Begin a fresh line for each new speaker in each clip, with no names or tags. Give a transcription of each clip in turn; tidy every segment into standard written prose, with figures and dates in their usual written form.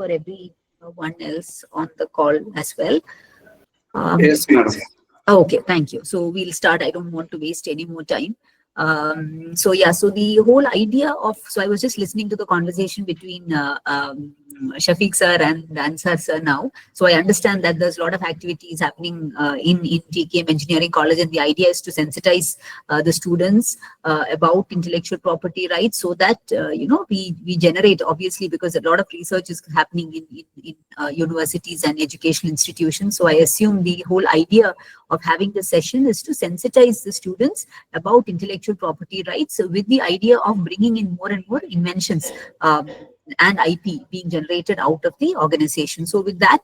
for everyone else on the call as well?
Yes, madam.
Okay, thank you. So we'll start. I don't want to waste any more time. So yeah, so the whole idea of, so I was just listening to the conversation between Shafiq sir and Ansar sir now. So I understand that there's a lot of activities happening in TKM Engineering College, and the idea is to sensitize the students about intellectual property rights, so that we generate, obviously, because a lot of research is happening in universities and educational institutions. So I assume the whole idea of having the session is to sensitize the students about intellectual property rights, with the idea of bringing in more and more inventions and IP being generated out of the organization. So with that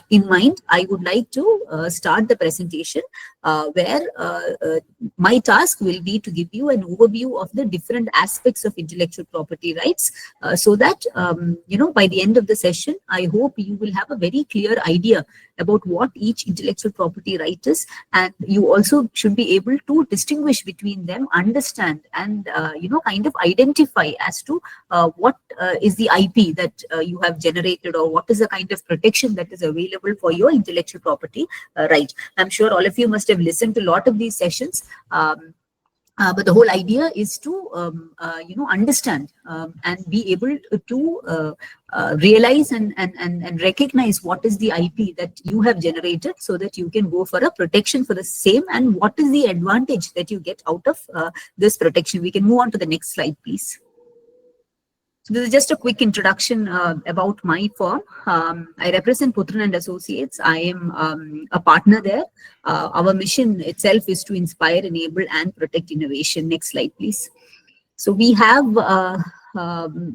in mind, I would like to start the presentation, where my task will be to give you an overview of the different aspects of intellectual property rights, so that by the end of the session, I hope you will have a very clear idea about what each intellectual property right is, and you also should be able to distinguish between them, understand, and kind of identify as to what is the IP that you have generated, or what is the kind of protection that is available for your intellectual property right. I'm sure all of you must have listened to a lot of these sessions. But the whole idea is to, understand and be able to realize and recognize what is the IP that you have generated, so that you can go for a protection for the same, and what is the advantage that you get out of this protection. We can move on to the next slide, please. So this is just a quick introduction about my firm. I represent Putran and Associates. I am a partner there. Our mission itself is to inspire, enable, and protect innovation. Next slide, please. So we have,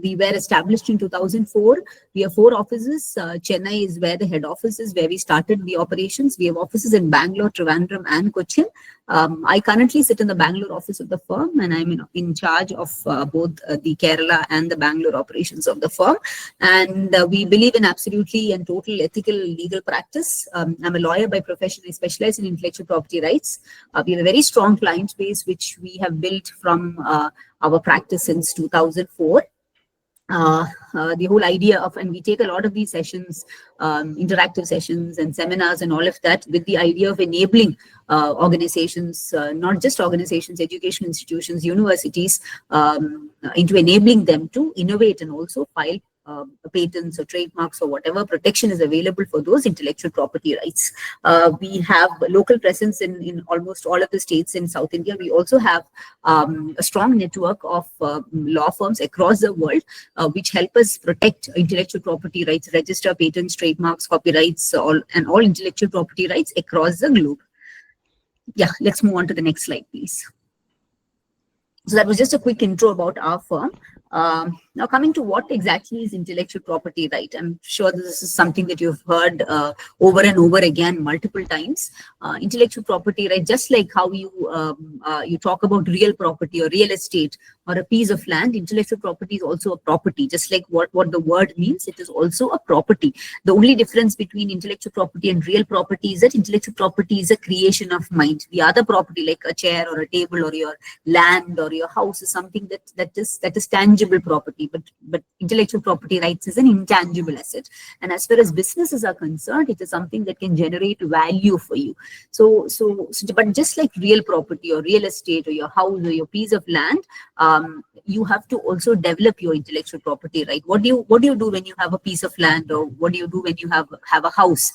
we were established in 2004. We have 4 offices. Chennai is where the head office is, where we started the operations. We have offices in Bangalore, Trivandrum, and Cochin. I currently sit in the Bangalore office of the firm, and I'm in charge of both the Kerala and the Bangalore operations of the firm. And we believe in absolutely and total ethical legal practice. I'm a lawyer by profession. I specialize in intellectual property rights. We have a very strong client base, which we have built from our practice since 2004. The whole idea of, and we take a lot of these sessions, interactive sessions and seminars and all of that, with the idea of enabling organizations, not just organizations, education institutions, universities, into enabling them to innovate and also file patents or trademarks or whatever protection is available for those intellectual property rights. We have local presence in almost all of the states in South India. We also have a strong network of law firms across the world, which help us protect intellectual property rights, register patents, trademarks, copyrights, and all intellectual property rights across the globe. Yeah, let's move on to the next slide, please. So that was just a quick intro about our firm. Now coming to what exactly is intellectual property right. I'm sure this is something that you've heard over and over again multiple times. Intellectual property right, just like how you talk about real property or real estate or a piece of land, intellectual property is also a property. Just like what the word means, it is also a property. The only difference between intellectual property and real property is that intellectual property is a creation of mind. The other property, like a chair or a table or your land or your house, is something that is tangible property. But intellectual property rights is an intangible asset. And as far as businesses are concerned, it is something that can generate value for you. But just like real property or real estate or your house or your piece of land, you have to also develop your intellectual property right. What do you do when you have a piece of land, or what do you do when you have a house?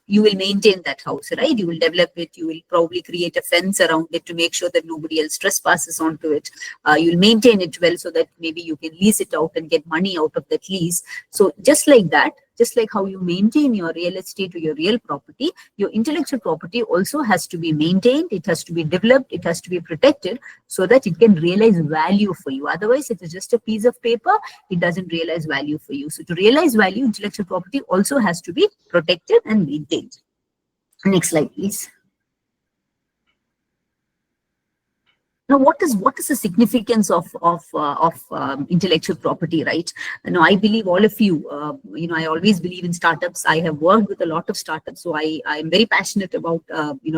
You will maintain that house, right? You will develop it. You will probably create a fence around it to make sure that nobody else trespasses onto it. You will maintain it well so that maybe you can lease it out and get money out of that lease. So just like that, just like how you maintain your real estate or your real property, your intellectual property also has to be maintained, it has to be developed, it has to be protected so that it can realize value for you. Otherwise, it is just a piece of paper, it doesn't realize value for you. So to realize value, intellectual property also has to be protected and maintained. Next slide, please. Now, what is the significance of intellectual property, right? Now, I believe all of you, I always believe in startups. I have worked with a lot of startups, so I am very passionate about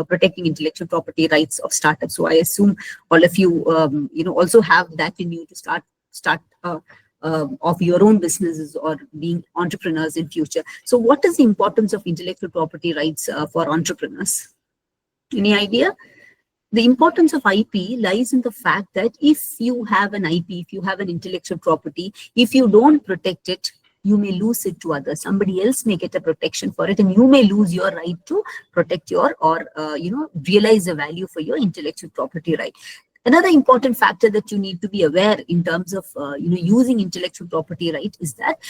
protecting intellectual property rights of startups. So I assume all of you, also have that in you to start of your own businesses or being entrepreneurs in future. So what is the importance of intellectual property rights for entrepreneurs? Any idea? The importance of IP lies in the fact that if you have an IP, if you have an intellectual property, if you don't protect it, you may lose it to others. Somebody else may get a protection for it, and you may lose your right to protect your or realize the value for your intellectual property right. Another important factor that you need to be aware in terms of using intellectual property right is that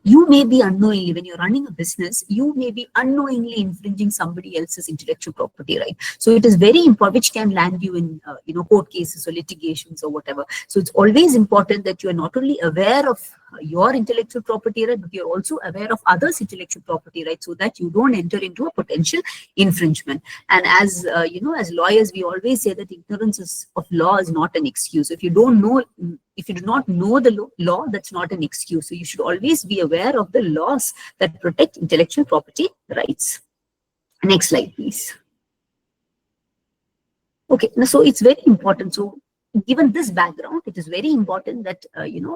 you may be unknowingly, when you're running a business, you may be unknowingly infringing somebody else's intellectual property right. So it is very important, which can land you in court cases or litigations or whatever. So it's always important that you are not only aware of your intellectual property right, but you're also aware of others' intellectual property right, so that you don't enter into a potential infringement. And as as lawyers, we always say that ignorance of law is not an excuse. If you do not know the law, that's not an excuse. So you should always be aware of the laws that protect intellectual property rights. Next slide, please. Okay, so it's very important. So given this background, it is very important that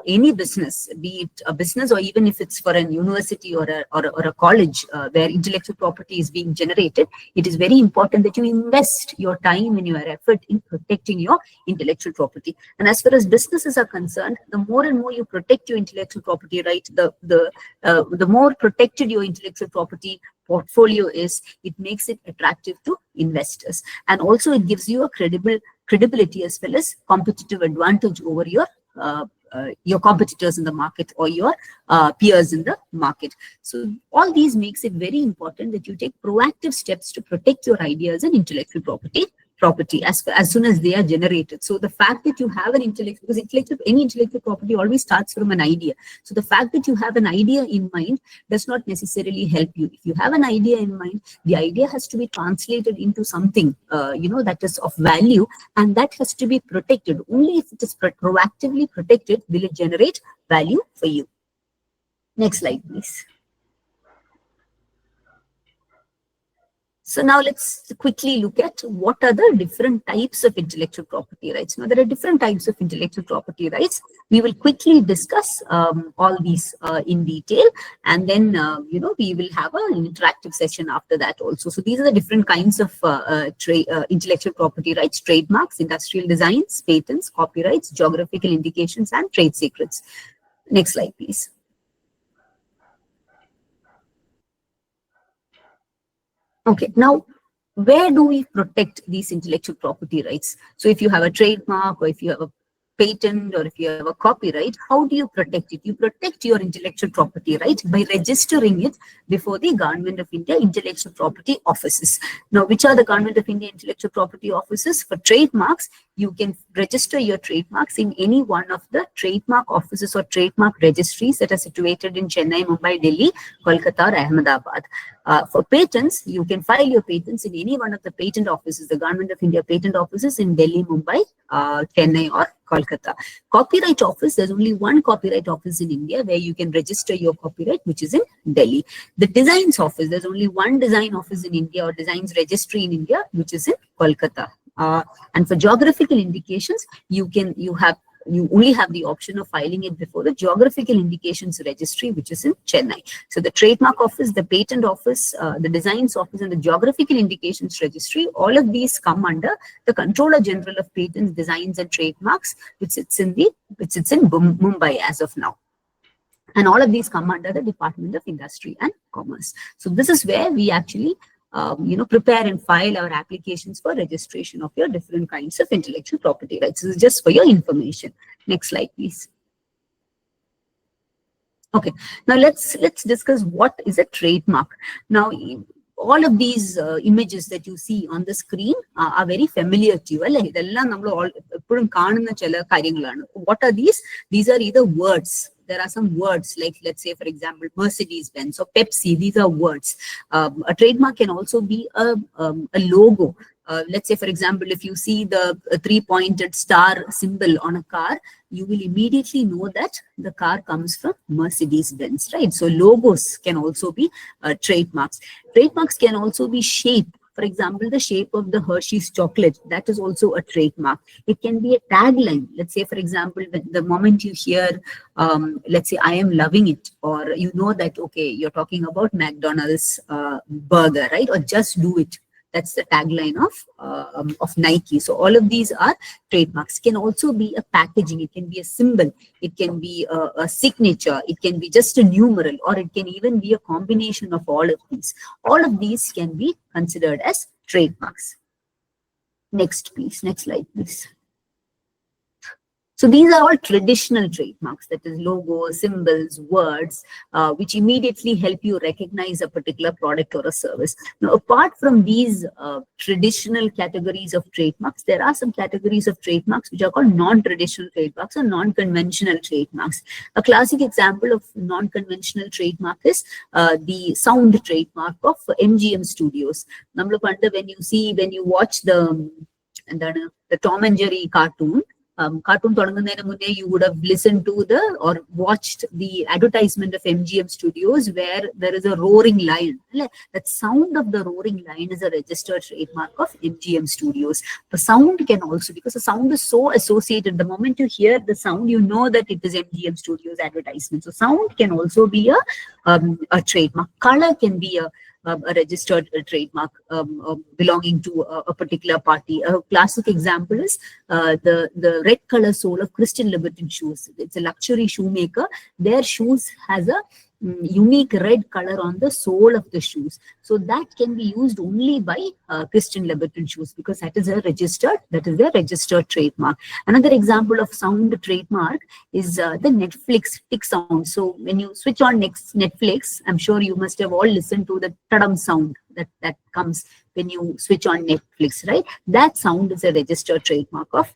any business, be it a business or even if it's for a university or a college where intellectual property is being generated, it is very important that you invest your time and your effort in protecting your intellectual property. And as far as businesses are concerned, the more and more you protect your intellectual property right, the more protected your intellectual property portfolio is, it makes it attractive to investors, and also it gives you a credibility as well as competitive advantage over your competitors in the market or your peers in the market. So all these makes it very important that you take proactive steps to protect your ideas and intellectual property as soon as they are generated. So the fact that you have an because any intellectual property always starts from an idea. So the fact that you have an idea in mind does not necessarily help you. If you have an idea in mind, the idea has to be translated into something that is of value, and that has to be protected. Only if it is proactively protected will it generate value for you. Next slide, please. So now let's quickly look at what are the different types of intellectual property rights. Now there are different types of intellectual property rights. We will quickly discuss all these in detail, and then we will have an interactive session after that also. So these are the different kinds of intellectual property rights: trademarks, industrial designs, patents, copyrights, geographical indications, and trade secrets. Next slide, please. Okay, now where do we protect these intellectual property rights? So if you have a trademark, or if you have a patent, or if you have a copyright, how do you protect it? You protect your intellectual property right by registering it before the Government of India Intellectual Property Offices. Now, which are the Government of India Intellectual Property Offices? For trademarks, you can register your trademarks in any one of the trademark offices or trademark registries that are situated in Chennai, Mumbai, Delhi, Kolkata, or Ahmedabad. For patents, you can file your patents in any one of the patent offices, the Government of India patent offices in Delhi, Mumbai, Chennai, or Kolkata. Copyright office, there's only one copyright office in India where you can register your copyright, which is in Delhi. The designs office, there's only one design office in India or designs registry in India, which is in Kolkata. And for geographical indications, you only have the option of filing it before the Geographical Indications Registry, which is in Chennai. So the trademark office, the patent office, the designs office, and the Geographical Indications Registry, all of these come under the Controller General of Patents, Designs, and Trademarks, which sits in Mumbai as of now. And all of these come under the Department of Industry and Commerce. So this is where we actually prepare and file our applications for registration of your different kinds of intellectual property rights. This is just for your information. Next slide, please. Okay, now let's discuss what is a trademark. Now, all of these images that you see on the screen are very familiar to you. What are these? These are either words. There are some words like, let's say, for example, Mercedes-Benz or Pepsi. These are words. A trademark can also be a logo. Let's say, for example, if you see the three-pointed star symbol on a car, you will immediately know that the car comes from Mercedes-Benz, right? So logos can also be trademarks. Trademarks can also be shape. For example, the shape of the Hershey's chocolate, that is also a trademark. It can be a tagline. Let's say, for example, when the moment you hear, let's say, I am loving it, or you know that, okay, you're talking about McDonald's burger, right? Or just do it. That's the tagline of Nike. So all of these are trademarks. It can also be a packaging. It can be a symbol. It can be a signature. It can be just a numeral, or it can even be a combination of all of these. All of these can be considered as trademarks. Next, please. Next slide, please. So these are all traditional trademarks, that is logos, symbols, words, which immediately help you recognize a particular product or a service. Now, apart from these traditional categories of trademarks, there are some categories of trademarks which are called non-traditional trademarks or non-conventional trademarks. A classic example of non-conventional trademark is the sound trademark of MGM Studios. When you watch the Tom and Jerry cartoon, you would have listened to or watched the advertisement of MGM Studios, where there is a roaring lion. That sound of the roaring lion is a registered trademark of MGM Studios. The sound can also, because the sound is so associated, the moment you hear the sound, you know that it is MGM Studios advertisement. So sound can also be a trademark. Color can be a registered trademark belonging to a particular party. A classic example is the red color sole of Christian Louboutin shoes. It's a luxury shoemaker. Their shoes has a unique red color on the sole of the shoes. So that can be used only by Christian Louboutin shoes, because that is a registered trademark. Another example of sound trademark is the Netflix tick sound. So when you switch on Netflix, I'm sure you must have all listened to the tadam sound that comes when you switch on Netflix, right? That sound is a registered trademark of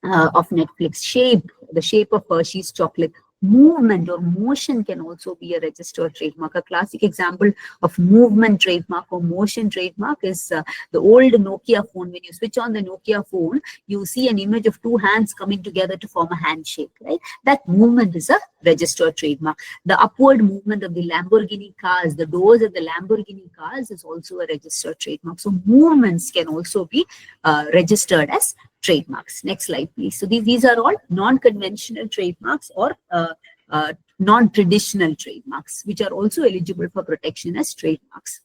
Netflix. The shape of Hershey's chocolate. Movement or motion can also be a registered trademark. A classic example of movement trademark or motion trademark is the old Nokia phone. When you switch on the Nokia phone, you see an image of two hands coming together to form a handshake, right? That movement is a registered trademark. The upward movement of the Lamborghini cars, the doors of the Lamborghini cars, is also a registered trademark. So movements can also be registered as trademarks. Next slide, please. So these are all non-conventional trademarks or non-traditional trademarks, which are also eligible for protection as trademarks.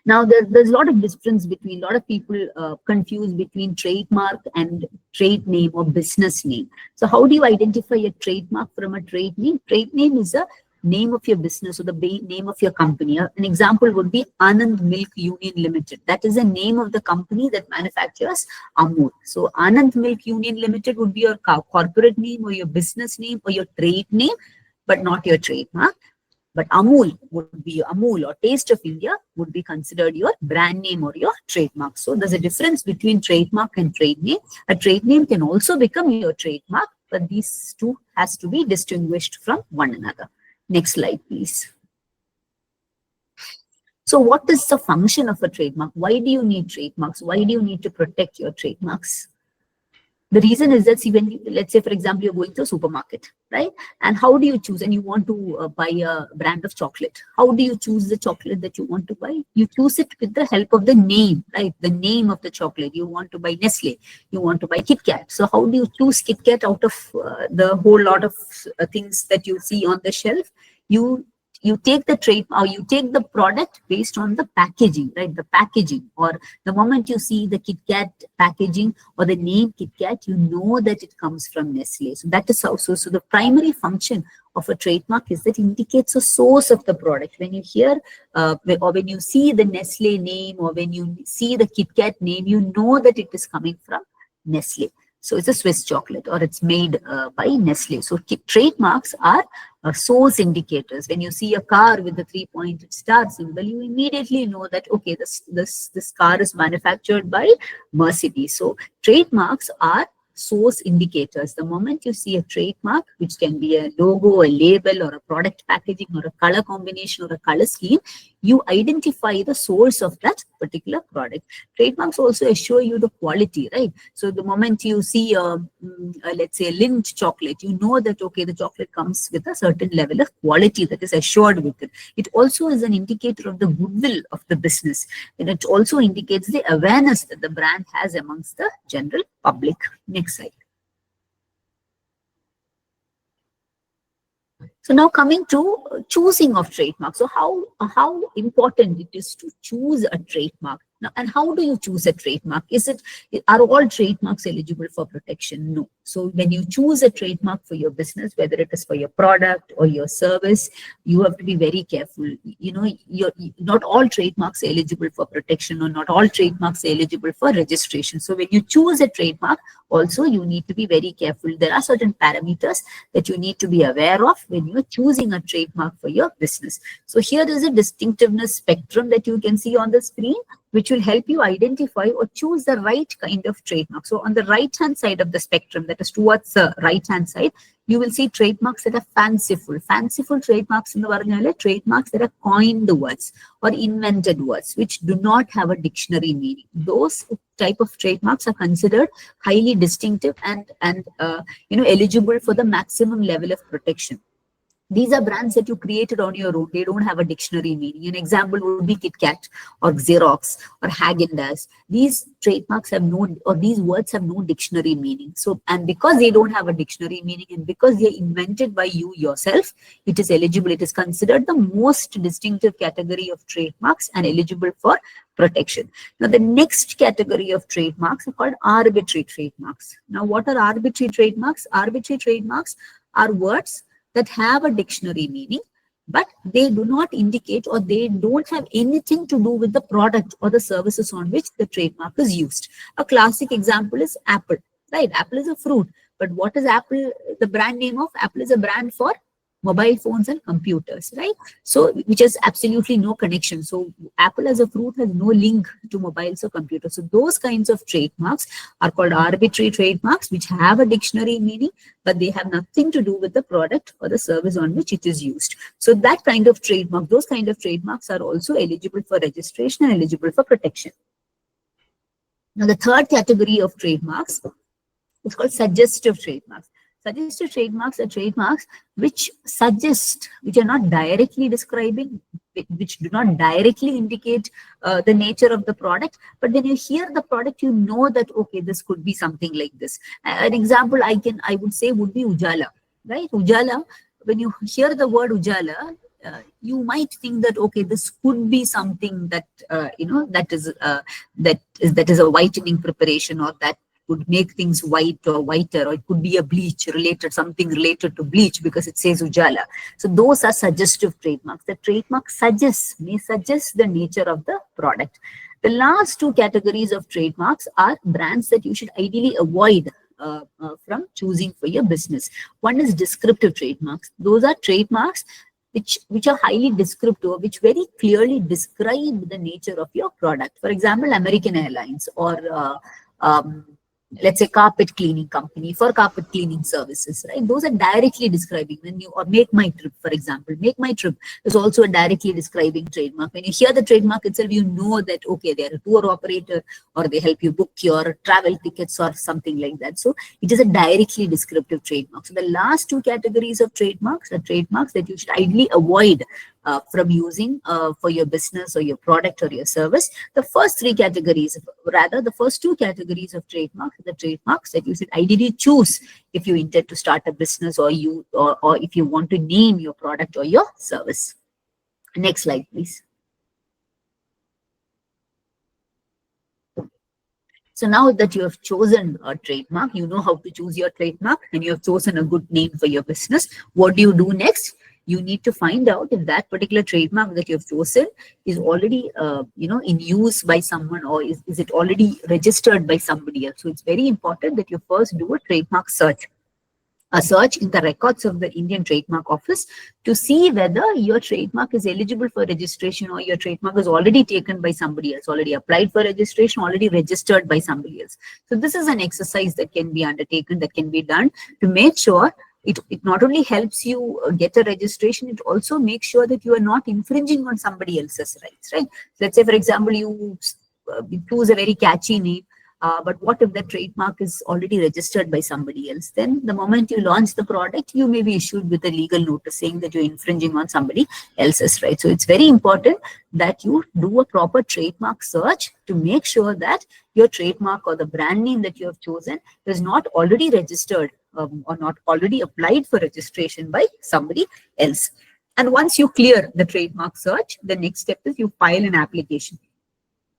Now, there's a lot of difference between, a lot of people confuse between trademark and trade name or business name. So how do you identify a trademark from a trade name? Trade name is a name of your business or the name of your company. An example would be Anand Milk Union Limited. That is the name of the company that manufactures Amul. So Anand Milk Union Limited would be your corporate name or your business name or your trade name, but not your trademark. But Amul would be Amul, or Taste of India would be considered your brand name or your trademark. So there's a difference between trademark and trade name. A trade name can also become your trademark, but these two has to be distinguished from one another. Next slide, please. So what is the function of a trademark? Why do you need trademarks? Why do you need to protect your trademarks? The reason is that, see, when you, let's say, for example, you're going to a supermarket, right? And how do you choose? And you want to buy a brand of chocolate. How do you choose the chocolate that you want to buy? You choose it with the help of the name, right? The name of the chocolate. You want to buy Nestle. You want to buy Kit Kat. So how do you choose Kit Kat out of the whole lot of things that you see on the shelf? You take the trade, or you take the product based on the packaging, right? The packaging, or the moment you see the Kit Kat packaging or the name Kit Kat, you know that it comes from Nestle. So that is how. So the primary function of a trademark is that it indicates a source of the product. When you hear or when you see the Nestle name, or when you see the Kit Kat name, you know that it is coming from Nestle. So it's a Swiss chocolate, or it's made by Nestle. So trademarks are source indicators. When you see a car with the 3-pointed star symbol, you immediately know that, okay, this car is manufactured by Mercedes. So trademarks are source indicators. The moment you see a trademark, which can be a logo, a label, or a product packaging, or a color combination, or a color scheme, you identify the source of that particular product. Trademarks also assure you the quality, right? So the moment you see let's say a Lindt chocolate, you know that, okay, the chocolate comes with a certain level of quality that is assured with it. It also is an indicator of the goodwill of the business, and it also indicates the awareness that the brand has amongst the general public. Next slide. So now coming to choosing of trademark. So how important it is to choose a trademark. Now, and how do you choose a trademark? Are all trademarks eligible for protection? No. So when you choose a trademark for your business, whether it is for your product or your service, you have to be very careful. You know, not all trademarks are eligible for protection, or not all trademarks are eligible for registration. So when you choose a trademark, also you need to be very careful. There are certain parameters that you need to be aware of when you're choosing a trademark for your business. So here is a distinctiveness spectrum that you can see on the screen, which will help you identify or choose the right kind of trademark. So on the right-hand side of the spectrum, that is towards the right-hand side, you will see trademarks that are fanciful. Fanciful trademarks in the trademarks that are coined words or invented words, which do not have a dictionary meaning. Those type of trademarks are considered highly distinctive and eligible for the maximum level of protection. These are brands that you created on your own. They don't have a dictionary meaning. An example would be KitKat or Xerox or Haagen-Dazs. These trademarks have no, or these words have no dictionary meaning. So, and because they don't have a dictionary meaning, and because they are invented by you yourself, it is eligible. It is considered the most distinctive category of trademarks and eligible for protection. Now, the next category of trademarks are called arbitrary trademarks. Now, what are arbitrary trademarks? Arbitrary trademarks are words that have a dictionary meaning, but they do not indicate, or they don't have anything to do with the product or the services on which the trademark is used. A classic example is Apple, right? Apple is a fruit, but what is Apple? The brand name of Apple is a brand for mobile phones and computers, right? So, which has absolutely no connection. So, Apple as a fruit has no link to mobiles or computers. So, those kinds of trademarks are called arbitrary trademarks, which have a dictionary meaning, but they have nothing to do with the product or the service on which it is used. So, that kind of trademark, those kind of trademarks are also eligible for registration and eligible for protection. Now, the third category of trademarks is called suggestive trademarks. Suggestive trademarks are trademarks which suggest, which are not directly describing, which do not directly indicate the nature of the product. But when you hear the product, you know that, okay, this could be something like this. An example I would say would be Ujala, right? Ujala, when you hear the word Ujala, you might think that, okay, this could be something that, that is a whitening preparation, or that would make things white or whiter, or it could be a bleach related, something related to bleach because it says Ujala. So those are suggestive trademarks. The trademark may suggest the nature of the product. The last two categories of trademarks are brands that you should ideally avoid from choosing for your business. One is descriptive trademarks. Those are trademarks which are highly descriptive, which very clearly describe the nature of your product. For example, American Airlines, or let's say carpet cleaning company for carpet cleaning services, right? Those are directly describing. When you, or Make My Trip, for example, Make My Trip is also a directly describing trademark. When you hear the trademark itself, you know that, okay, they're a tour operator, or they help you book your travel tickets or something like that. So it is a directly descriptive trademark. So the last two categories of trademarks are trademarks that you should ideally avoid from using for your business or your product or your service. The first three categories, rather the first two categories of trademarks, are the trademarks that you should ideally choose if you intend to start a business, or if you want to name your product or your service. Next slide, please. So now that you have chosen a trademark, you know how to choose your trademark, and you have chosen a good name for your business. What do you do next? You need to find out if that particular trademark that you have chosen is already, in use by someone, or is it already registered by somebody else. So it's very important that you first do a trademark search. a search in the records of the Indian Trademark Office to see whether your trademark is eligible for registration or your trademark is already taken by somebody else, already applied for registration, already registered by somebody else. So this is an exercise that can be undertaken, that can be done to make sure it not only helps you get a registration, it also makes sure that you are not infringing on somebody else's rights, right? Let's say, for example, you choose a very catchy name, but what if the trademark is already registered by somebody else? Then the moment you launch the product, you may be issued with a legal notice saying that you're infringing on somebody else's rights. So it's very important that you do a proper trademark search to make sure that your trademark or the brand name that you have chosen is not already registered or not already applied for registration by somebody else. And once you clear the trademark search, the next step is you file an application.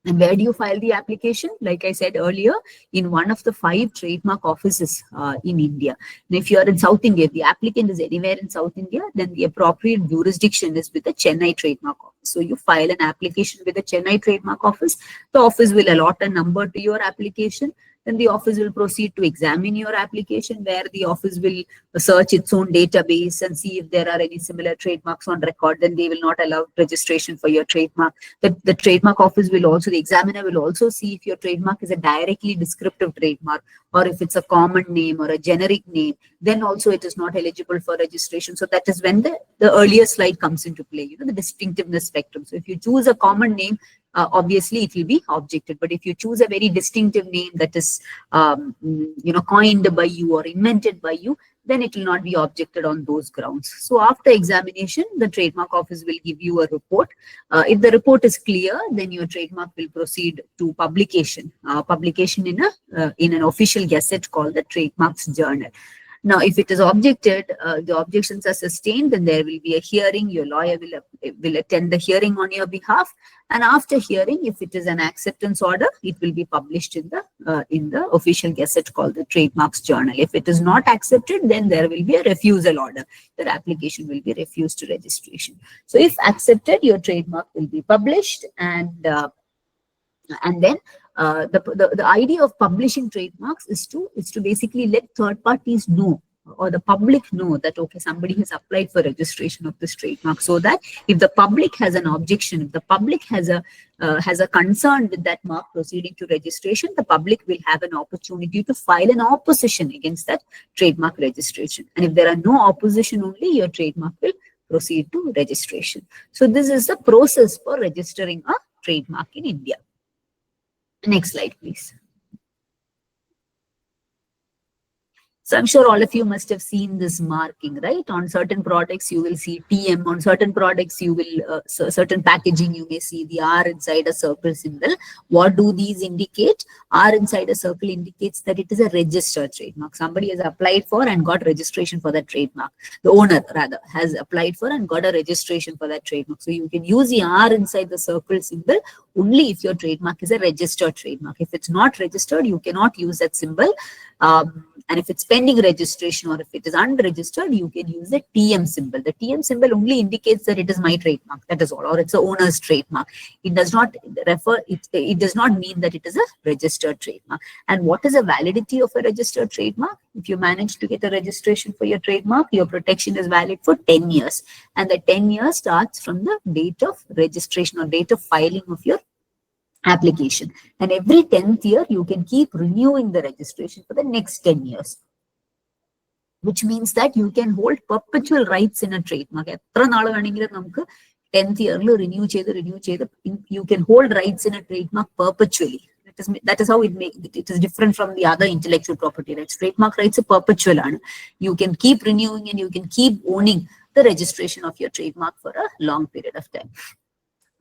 And where do you file the application? Like I said earlier, in one of the 5 trademark offices in India. Now, if you are in South India, if the applicant is anywhere in South India, then the appropriate jurisdiction is with the Chennai Trademark Office. So you file an application with the Chennai Trademark Office. The office will allot a number to your application. Then the office will proceed to examine your application, where the office will search its own database and see if there are any similar trademarks on record. Then they will not allow registration for your trademark. The trademark office will also, the examiner will also see if your trademark is a directly descriptive trademark, or if it's a common name or a generic name. Then also it is not eligible for registration. So that is when the earlier slide comes into play, the distinctiveness spectrum. So if you choose a common name, obviously it will be objected. But if you choose a very distinctive name that is, coined by you or invented by you, then it will not be objected on those grounds. So after examination, the trademark office will give you a report. If the report is clear, then your trademark will proceed to publication. Publication in an official gazette called the Trademarks Journal. Now, if it is objected, the objections are sustained, then there will be a hearing. Your lawyer will attend the hearing on your behalf. And after hearing, if it is an acceptance order, it will be published in the official gazette called the Trademarks Journal. If it is not accepted, then there will be a refusal order. Your application will be refused to registration. So if accepted, your trademark will be published, and then the idea of publishing trademarks is to basically let third parties know, or the public know, that okay, somebody has applied for registration of this trademark, so that if the public has an objection, if the public has a concern with that mark proceeding to registration, the public will have an opportunity to file an opposition against that trademark registration. And if there are no opposition only, your trademark will proceed to registration. So this is the process for registering a trademark in India. Next slide, please. So I'm sure all of you must have seen this marking, right? On certain products, you will see TM. On certain products, you will, certain packaging, you may see the R inside a circle symbol. What do these indicate? R inside a circle indicates that it is a registered trademark. Somebody has applied for and got registration for that trademark. The owner, rather, has applied for and got a registration for that trademark. So you can use the R inside the circle symbol only if your trademark is a registered trademark. If it's not registered, you cannot use that symbol. And if it's pending registration, or if it is unregistered, you can use the TM symbol. The TM symbol only indicates that it is my trademark, that is all, or it's the owner's trademark. It does not refer, it does not mean that it is a registered trademark. And what is the validity of a registered trademark? If you manage to get a registration for your trademark, your protection is valid for 10 years. And the 10 years starts from the date of registration or date of filing of your application. And every 10th year, you can keep renewing the registration for the next 10 years. Which means that you can hold perpetual rights in a trademark. 10th year renew, you can hold rights in a trademark perpetually. That is how it is different from the other intellectual property rights. Trademark rights are perpetual. You can keep renewing and you can keep owning the registration of your trademark for a long period of time.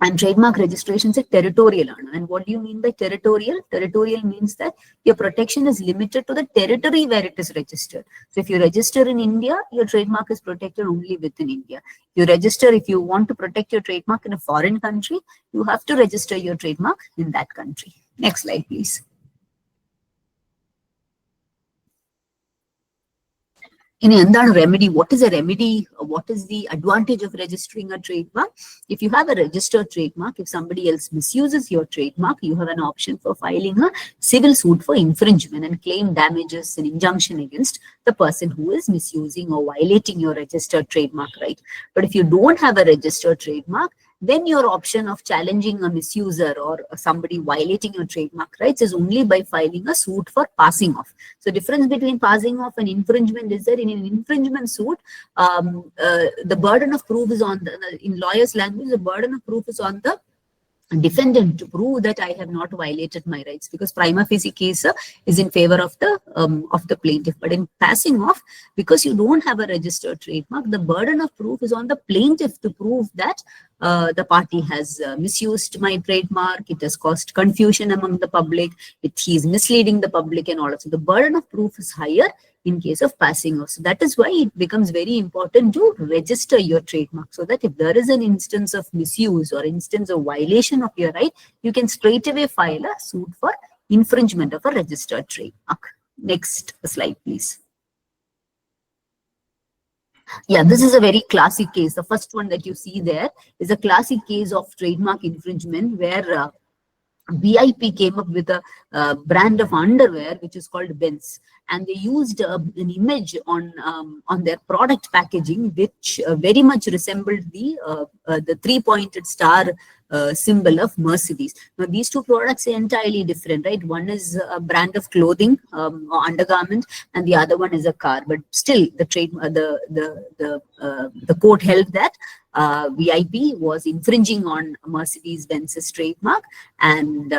And trademark registrations are territorial. And what do you mean by territorial? Territorial means that your protection is limited to the territory where it is registered. So if you register in India, your trademark is protected only within India. If you want to protect your trademark in a foreign country, you have to register your trademark in that country. Next slide, please. ഇനി എന്താണ് remedy? What is a remedy? What is the advantage of registering a trademark? If you have a registered trademark, if somebody else misuses your trademark, you have an option for filing a civil suit for infringement and claim damages and injunction against the person who is misusing or violating your registered trademark, right? But if you don't have a registered trademark, then your option of challenging a misuser or somebody violating your trademark rights is only by filing a suit for passing off. So difference between passing off and infringement is that in an infringement suit, the burden of proof is on the, in lawyers' language, the burden of proof is on the defendant to prove that I have not violated my rights, because prima facie case is in favor of the plaintiff. But in passing off, because you don't have a registered trademark, the burden of proof is on the plaintiff to prove that the party has misused my trademark, it has caused confusion among the public, he is misleading the public and all of that. So the burden of proof is higher in case of passing off. So that is why it becomes very important to register your trademark, so that if there is an instance of misuse or instance of violation of your right, you can straight away file a suit for infringement of a registered trademark. Next slide, please. Yeah, this is a very classic case. The first one that you see there is a classic case of trademark infringement where VIP came up with a brand of underwear which is called Benz, and they used an image on their product packaging which very much resembled the three-pointed star symbol of Mercedes. Now these two products are entirely different, right? One is a brand of clothing or undergarment, and the other one is a car. But still, the court held that VIP was infringing on Mercedes-Benz's trademark and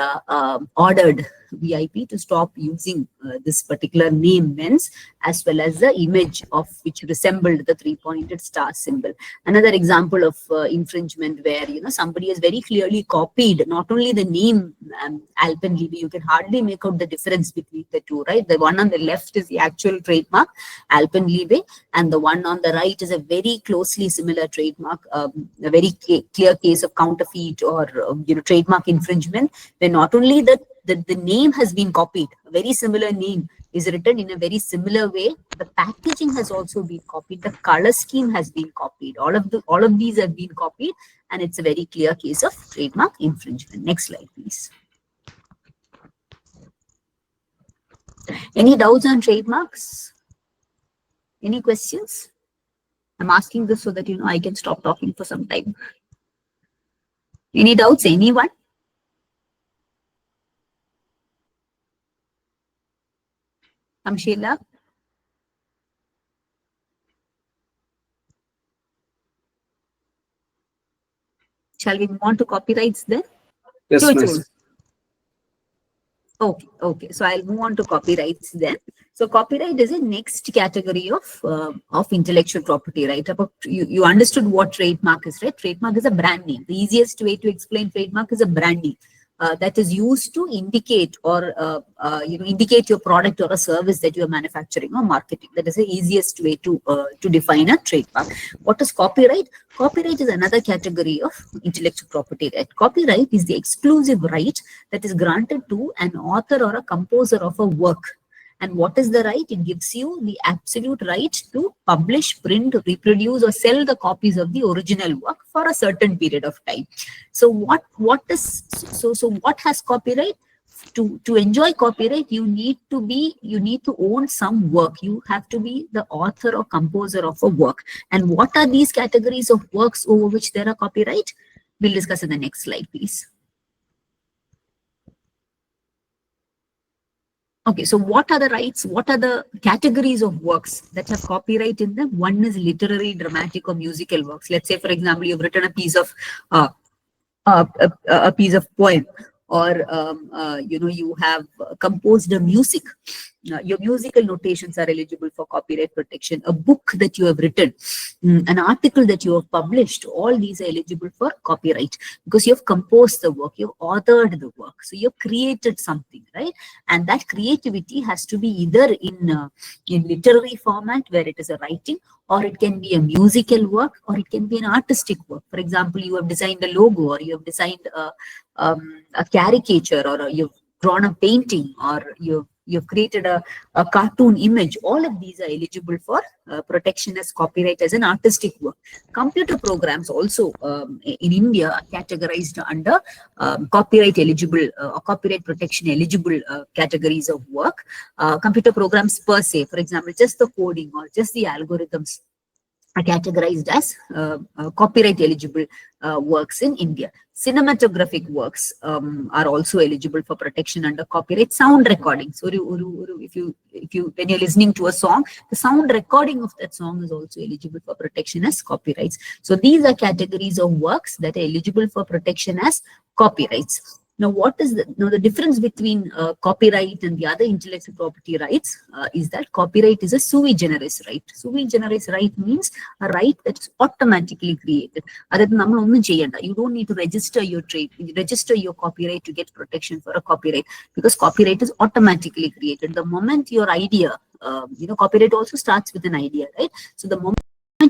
ordered VIP to stop using this particular name Benz, as well as the image of which resembled the three-pointed star symbol. Another example of infringement where somebody has very clearly copied not only the name Alpenliebe, you can hardly make out the difference between the two, right? The one on the left is the actual trademark Alpenliebe, and the one on the right is a very closely similar trademark, a very clear case of counterfeit or trademark infringement, where not only the name has been copied, a very similar name is written in a very similar way, the packaging has also been copied, the color scheme has been copied, all of these have been copied, and it's a very clear case of trademark infringement. Next slide, please. Any doubts on trademarks? Any questions? I'm asking this so that I can stop talking for some time. Any doubts? Anyone? Sheila? Shall we move on to copyrights then?
Yes, miss.
Okay. So I'll move on to copyrights then. So copyright is a next category of intellectual property, right? You understood what trademark is, right? Trademark is a brand name. The easiest way to explain trademark is a brand name that is used to indicate or indicate your product or a service that you are manufacturing or marketing. That is the easiest way to define a trademark. What is copyright? Copyright is another category of intellectual property, right? Copyright is the exclusive right that is granted to an author or a composer of a work. And what is the right? It gives you the absolute right to publish, print, reproduce, or sell the copies of the original work for a certain period of time. So what has copyright? To enjoy copyright, you need to own some work. You have to be the author or composer of a work. And what are these categories of works over which there are copyright? We'll discuss in the next slide, please. Okay, so what are the rights? What are the categories of works that have copyright in them? One is literary, dramatic, or musical works. Let's say, for example, you've written a piece of poem, or you have composed a music. Your musical notations are eligible for copyright protection. A book that you have written, an article that you have published, all these are eligible for copyright because you have composed the work, you've authored the work, so you've created something, right? And that creativity has to be either in literary format where it is a writing, or it can be a musical work, or it can be an artistic work. For example, you have designed a logo, or you have designed a caricature, or you've drawn a painting, or you've you've created a cartoon image, all of these are eligible for protection as copyright as an artistic work. Computer programs also in India are categorized under copyright eligible or copyright protection eligible categories of work. Computer programs per se, for example, just the coding or just the algorithms are categorized as copyright eligible works in India. Cinematographic works are also eligible for protection under copyright. Sound recording. So if you when you're listening to a song, the sound recording of that song is also eligible for protection as copyrights. So these are categories of works that are eligible for protection as copyrights. Now, what is the difference between copyright and the other intellectual property rights is that copyright is a sui generis right. Sui generis right means a right that is automatically created. You don't need to register your trade, register your copyright to get protection for a copyright, because copyright is automatically created. The moment your idea, copyright also starts with an idea, right? So the moment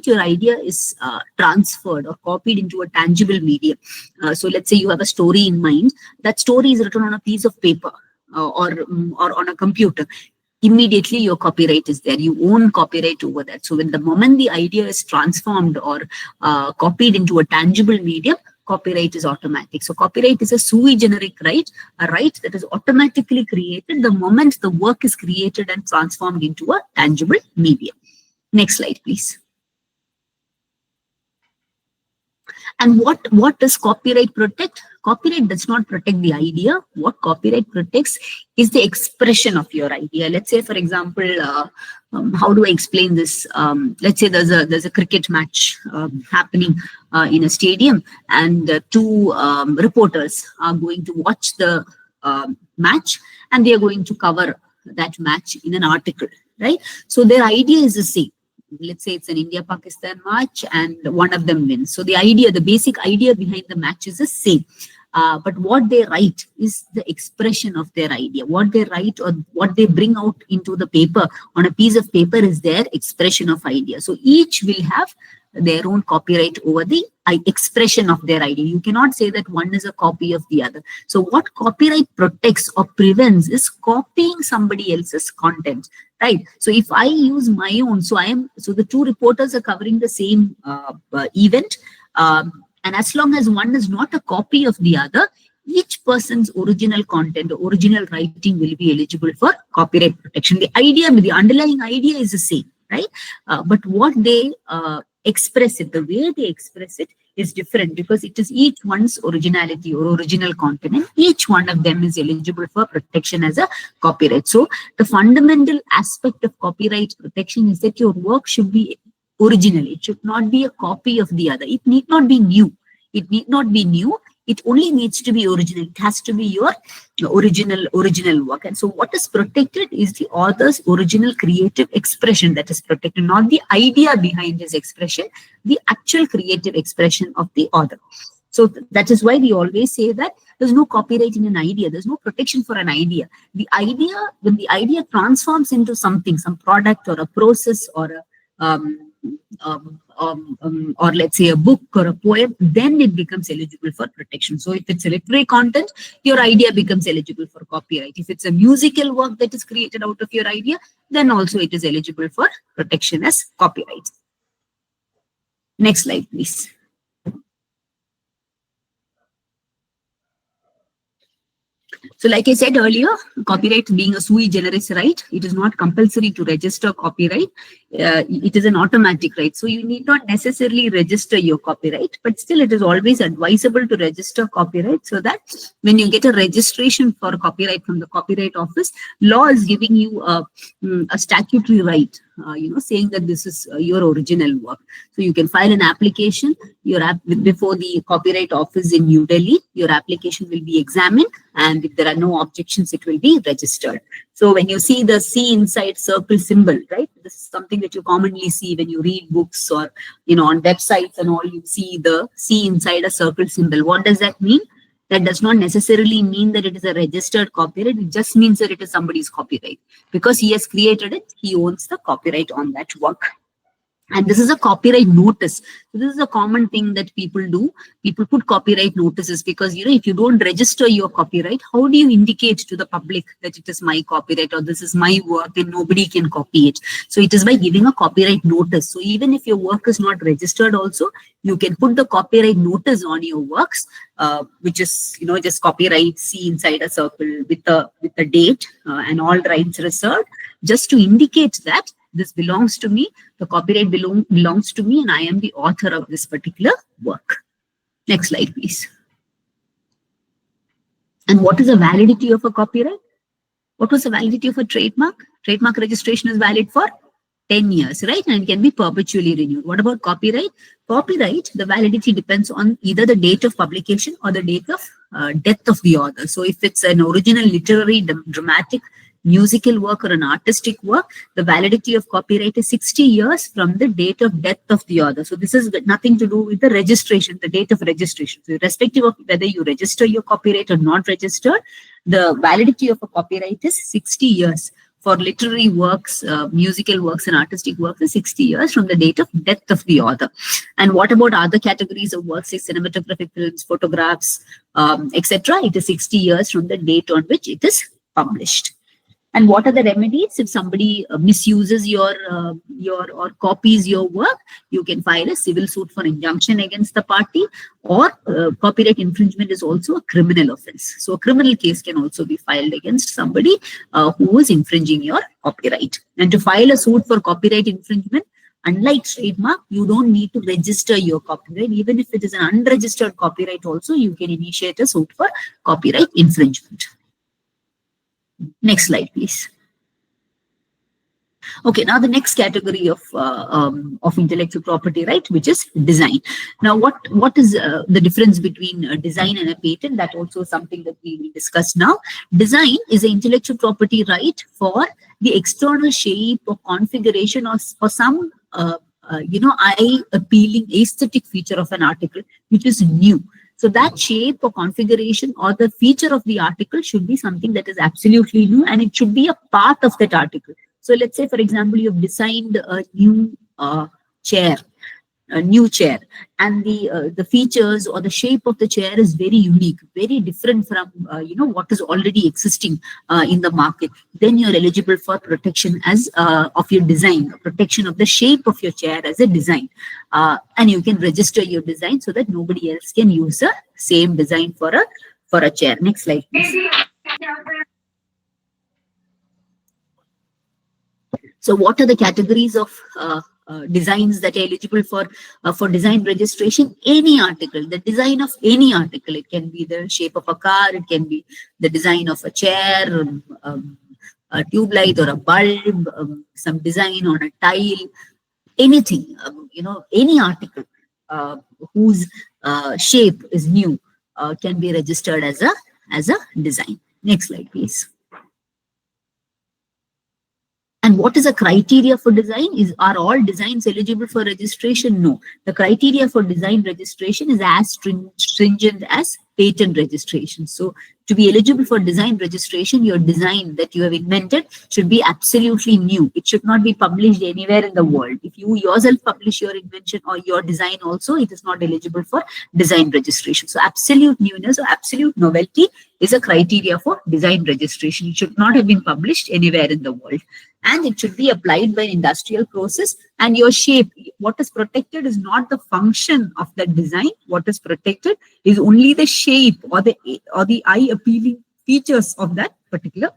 your idea is transferred or copied into a tangible medium. So let's say you have a story in mind. That story is written on a piece of paper or on a computer. Immediately your copyright is there. You own copyright over that. So when the moment the idea is transformed or copied into a tangible medium, copyright is automatic. So copyright is a sui generic right, a right that is automatically created the moment the work is created and transformed into a tangible medium. Next slide, please. And what does copyright protect? Copyright does not protect the idea. What copyright protects is the expression of your idea. Let's say, for example, how do I explain this? Let's say there's a cricket match happening in a stadium, and two reporters are going to watch the match, and they are going to cover that match in an article, right? So their idea is the same. Let's say it's an India-Pakistan match and one of them wins. So the basic idea behind the match is the same. But what they write is the expression of their idea. What they write or what they bring out into the paper, on a piece of paper, is their expression of idea. So each will have their own copyright over the expression of their idea. You cannot say that one is a copy of the other. So what copyright protects or prevents is copying somebody else's content, right? So if I use my own, so the two reporters are covering the same event, and as long as one is not a copy of the other, each person's original content, original writing will be eligible for copyright protection. The underlying idea is the same, right? But what they express it, the way they express it is different, because it is each one's originality or original content, and each one of them is eligible for protection as a copyright. So the fundamental aspect of copyright protection is that your work should be original. It should not be a copy of the other. It need not be new. It only needs to be original. It has to be your original work. And so what is protected is the author's original creative expression that is protected, not the idea behind his expression, the actual creative expression of the author. So that is why we always say that there's no copyright in an idea. There's no protection for an idea. When the idea transforms into something, some product or a process or or let's say a book or a poem, then it becomes eligible for protection. So if it's a literary content, your idea becomes eligible for copyright. If it's a musical work that is created out of your idea, then also it is eligible for protection as copyright. Next slide, please. So like I said earlier, copyright being a sui generis right, it is not compulsory to register copyright. It is an automatic right. So you need not necessarily register your copyright, but still it is always advisable to register copyright, so that when you get a registration for copyright from the Copyright Office, law is giving you a statutory right, saying that this is your original work. So you can file an application before the Copyright Office in New Delhi. Your application will be examined, and if there are no objections, it will be registered. So when you see the C inside circle symbol, right? This is something that you commonly see when you read books or, on websites and all, you see the C inside a circle symbol. What does that mean? That does not necessarily mean that it is a registered copyright. It just means that it is somebody's copyright. Because he has created it, he owns the copyright on that work. And this is a copyright notice. So this is a common thing that people do. People put copyright notices because, if you don't register your copyright, how do you indicate to the public that it is my copyright or this is my work and nobody can copy it? So it is by giving a copyright notice. So even if your work is not registered also, you can put the copyright notice on your works, which is, just copyright C inside a circle with a date and all rights reserved, just to indicate that this belongs to me, the copyright belongs to me, and I am the author of this particular work. Next slide, please. And what is the validity of a copyright? What was the validity of a trademark? Trademark registration is valid for 10 years, right? And it can be perpetually renewed. What about copyright? Copyright, the validity depends on either the date of publication or the date of death of the author. So if it's an original literary, dramatic, musical work or an artistic work, the validity of copyright is 60 years from the date of death of the author. So this has nothing to do with the registration, the date of registration. So irrespective of whether you register your copyright or not registered, the validity of a copyright is 60 years. For literary works, musical works and artistic works is 60 years from the date of death of the author. And what about other categories of works like cinematographic films, photographs, etc.? It is 60 years from the date on which it is published. And what are the remedies? If somebody misuses your or copies your work, you can file a civil suit for injunction against the party, or copyright infringement is also a criminal offense. So a criminal case can also be filed against somebody who is infringing your copyright. And to file a suit for copyright infringement, unlike trademark, you don't need to register your copyright. Even if it is an unregistered copyright also, you can initiate a suit for copyright infringement. Next slide, please. Okay, now the next category of intellectual property, right, which is design. Now, what is the difference between a design and a patent? That also is something that we will discuss now. Design is an intellectual property right for the external shape or configuration or some eye-appealing aesthetic feature of an article, which is new. So that shape or configuration or the feature of the article should be something that is absolutely new, and it should be a part of that article. So let's say, for example, you've designed a new chair, and the features or the shape of the chair is very unique, very different from what is already existing in the market. Then you're eligible for protection as of your design, protection of the shape of your chair as a design, and you can register your design so that nobody else can use the same design for a chair. Next slide, please. So what are the categories of designs that are eligible for design registration? Any article, the design of any article. It can be the shape of a car, it can be the design of a chair, a tube light or a bulb, some design on a tile, anything, any article whose shape is new can be registered as a design. Next slide, please. And what is the criteria for design? Are all designs eligible for registration? No. The criteria for design registration is as stringent as patent registration. So to be eligible for design registration, your design that you have invented should be absolutely new. It should not be published anywhere in the world. If you yourself publish your invention or your design also, it is not eligible for design registration. So absolute newness or absolute novelty is a criteria for design registration. It should not have been published anywhere in the world. And it should be applied by an industrial process. And your shape, what is protected is not the function of the design. What is protected is only the shape or the eye-appealing features of that particular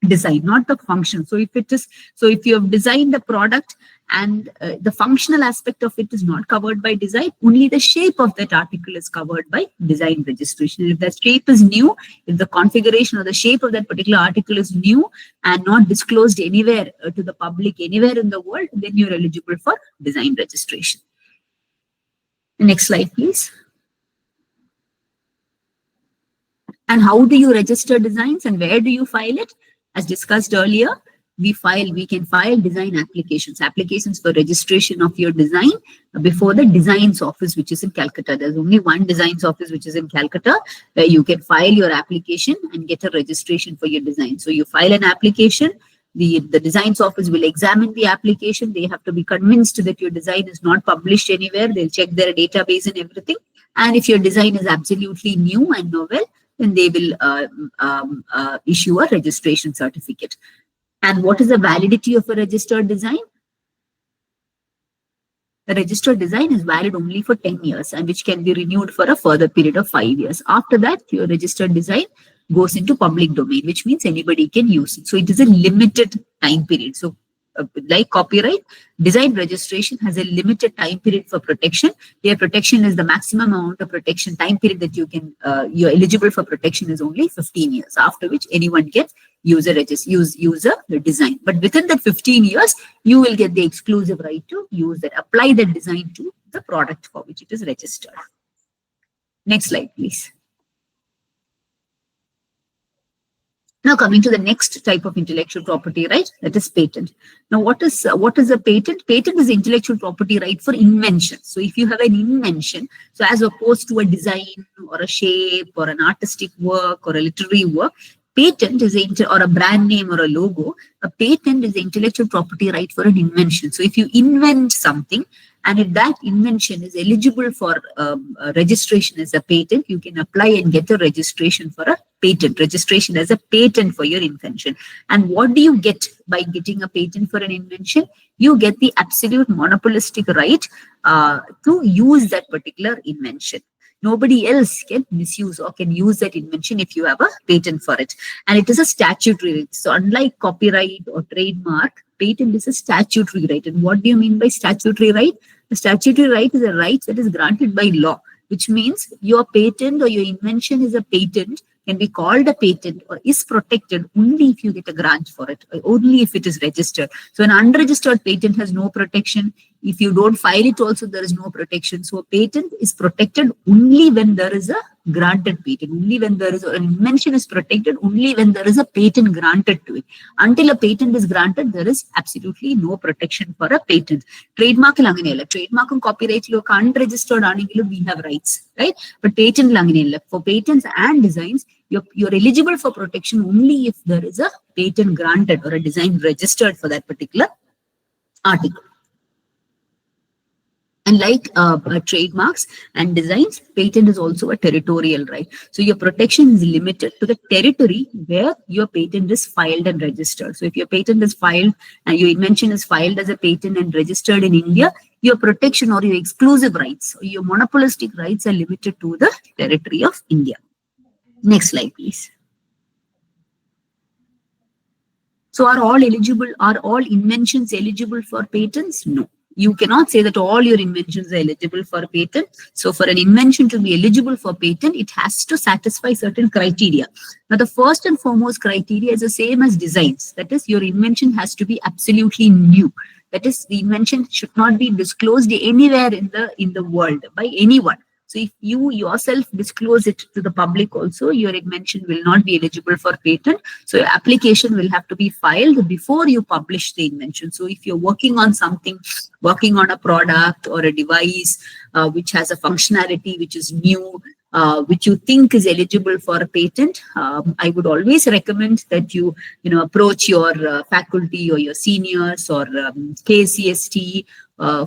design, not the function. So if you have designed a product and the functional aspect of it is not covered by design, only the shape of that article is covered by design registration. If the shape is new, if the configuration or the shape of that particular article is new and not disclosed anywhere to the public, anywhere in the world, then you're eligible for design registration. Next slide, please. And how do you register designs and where do you file it? As discussed earlier, we can file design applications for registration of your design before the designs office, which is in Calcutta. There's only one designs office, which is in Calcutta, where you can file your application and get a registration for your design. So you file an application the designs office will examine the application. They have to be convinced that your design is not published anywhere. They'll check their database and everything. And if your design is absolutely new and novel, then they will issue a registration certificate. And what is the validity of a registered design? The registered design is valid only for 10 years and which can be renewed for a further period of 5 years. After that, your registered design goes into public domain, which means anybody can use it. So it is a limited time period. So like copyright, design registration has a limited time period for protection. Your protection is the maximum amount of protection time period that you can, you're eligible for protection is only 15 years, after which anyone can use a design. But within that 15 years, you will get the exclusive right to use that, apply that design to the product for which it is registered. Next slide, please. Now coming to the next type of intellectual property right, that is patent. Now what is a patent? Patent is intellectual property right for invention. So if you have an invention, so as opposed to a design or a shape or an artistic work or a literary work, patent is or a brand name or a logo. A patent is the intellectual property right for an invention. So if you invent something, and if that invention is eligible for registration as a patent, you can apply and get a registration for a patent, registration as a patent for your invention. And what do you get by getting a patent for an invention? You get the absolute monopolistic right to use that particular invention. Nobody else can misuse or can use that invention if you have a patent for it. And it is a statutory right. So unlike copyright or trademark, patent is a statutory right. And what do you mean by statutory right? The statutory right is a right that is granted by law, which means your patent or your invention is a patent, can be called a patent or is protected only if you get a grant for it, or only if it is registered. So an unregistered patent has no protection. If you don't file it also, there is no protection. So a patent is protected only when there is a granted patent, only when there is an invention is protected, only when there is a patent granted to it. Until a patent is granted, there is absolutely no protection for a patent. Trademark trademark and copyright unregistered we have rights, right? But patent for patents and designs, you're eligible for protection only if there is a patent granted or a design registered for that particular article. And like trademarks and designs, patent is also a territorial right. So your protection is limited to the territory where your patent is filed and registered. So if your patent is filed and your invention is filed as a patent and registered in India, your protection or your exclusive rights or your monopolistic rights are limited to the territory of India. Next slide, please. So are all inventions eligible for patents? No. You cannot say that all your inventions are eligible for patent. So for an invention to be eligible for patent, it has to satisfy certain criteria. Now, the first and foremost criteria is the same as designs. That is, your invention has to be absolutely new. That is, the invention should not be disclosed anywhere in the world by anyone. So if you yourself disclose it to the public also, your invention will not be eligible for patent. So your application will have to be filed before you publish the invention. So if you're working on something, working on a product or a device which has a functionality which is new, which you think is eligible for a patent, I would always recommend that you approach your faculty or your seniors or KCST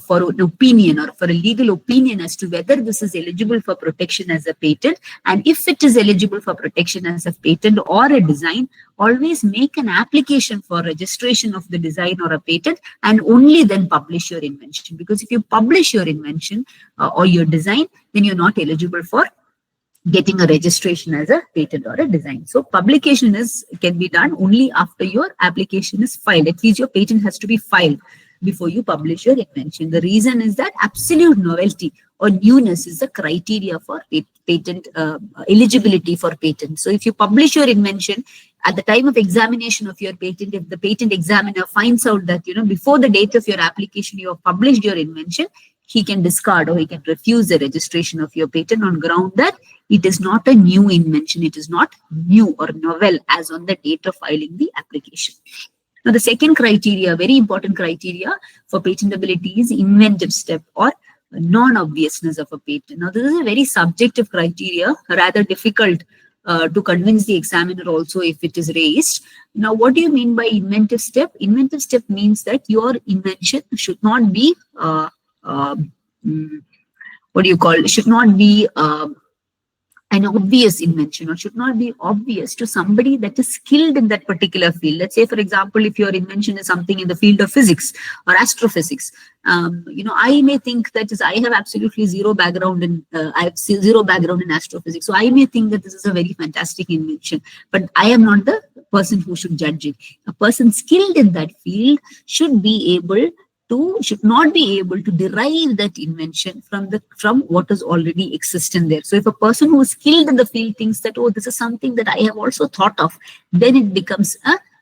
for an opinion or for a legal opinion as to whether this is eligible for protection as a patent. And if it is eligible for protection as a patent or a design, always make an application for registration of the design or a patent and only then publish your invention. Because if you publish your invention or your design, then you're not eligible for getting a registration as a patent or a design. So publication can be done only after your application is filed. At least your patent has to be filed before you publish your invention. The reason is that absolute novelty or newness is the criteria for patent eligibility for patent. So if you publish your invention at the time of examination of your patent, if the patent examiner finds out that before the date of your application you have published your invention, he can discard or he can refuse the registration of your patent on ground that it is not a new invention, it is not new or novel as on the date of filing the application. Now, the second criteria, very important criteria for patentability is inventive step or non-obviousness of a patent. Now, this is a very subjective criteria, rather difficult to convince the examiner also if it is raised. Now, what do you mean by inventive step? Inventive step means that your invention should not be, what do you call it? Should not be an obvious invention, or should not be obvious to somebody that is skilled in that particular field. Let's say, for example, if your invention is something in the field of physics or astrophysics, I may think that is, I have absolutely zero background in, I have zero background in astrophysics. So I may think that this is a very fantastic invention, but I am not the person who should judge it. A person skilled in that field should not be able to derive that invention from what is already existent there. So if a person who is skilled in the field thinks that, oh, this is something that I have also thought of, then it becomes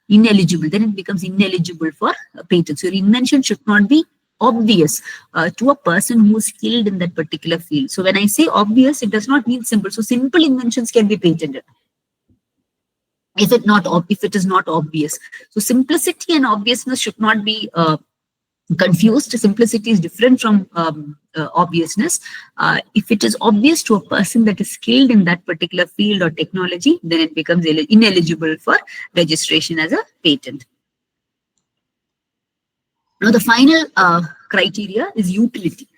ineligible. Then it becomes ineligible for a patent. So your invention should not be obvious to a person who is skilled in that particular field. So when I say obvious, it does not mean simple. So simple inventions can be patented if it is not obvious. So simplicity and obviousness should not be confused. Simplicity is different from obviousness. If it is obvious to a person that is skilled in that particular field or technology, then it becomes ineligible for registration as a patent. Now, the final criteria is utility.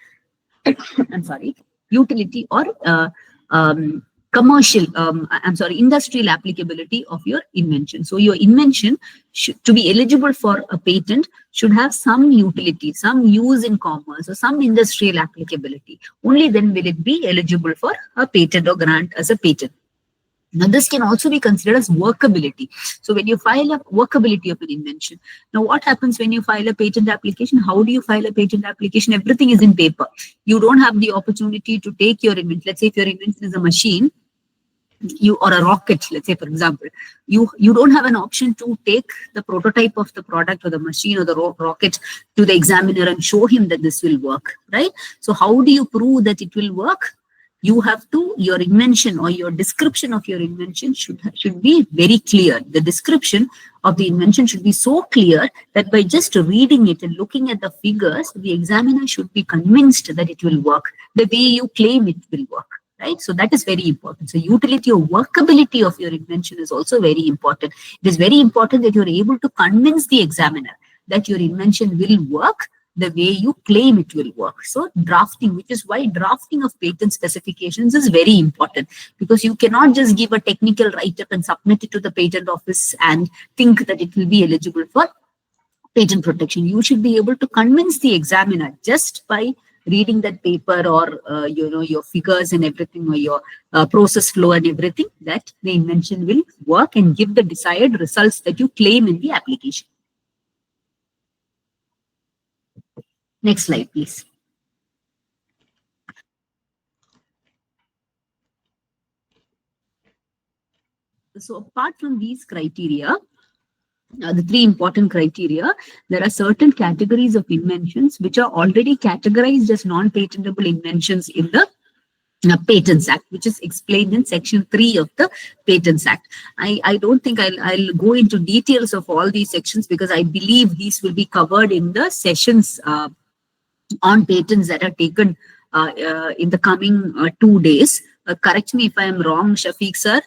I'm sorry, utility or industrial applicability of your invention. So your invention to be eligible for a patent should have some utility, some use in commerce, or some industrial applicability. Only then will it be eligible for a patent or grant as a patent. Now, this can also be considered as workability. So when you file a workability of an invention, now what happens when you file a patent application? How do you file a patent application? Everything is in paper. You don't have the opportunity to take your invention. Let's say if your invention is a machine, or a rocket, let's say, for example, you don't have an option to take the prototype of the product or the machine or the rocket to the examiner and show him that this will work, right? So how do you prove that it will work? You have to, your invention or your description of your invention should be very clear. The description of the invention should be so clear that by just reading it and looking at the figures, the examiner should be convinced that it will work the way you claim it will work. Right? So that is very important. So utility or workability of your invention is also very important. It is very important that you're able to convince the examiner that your invention will work the way you claim it will work. So drafting, which is why drafting of patent specifications is very important, because you cannot just give a technical write-up and submit it to the patent office and think that it will be eligible for patent protection. You should be able to convince the examiner just by reading that paper or your figures and everything, or your process flow and everything, that the invention will work and give the desired results that you claim in the application. Next slide, please. So apart from these criteria, the three important criteria, there are certain categories of inventions which are already categorized as non-patentable inventions in the Patents Act, which is explained in Section 3 of the Patents Act. I don't think I'll go into details of all these sections, because I believe these will be covered in the sessions on patents that are taken in the coming 2 days. Correct me if I am wrong, Shafiq sir.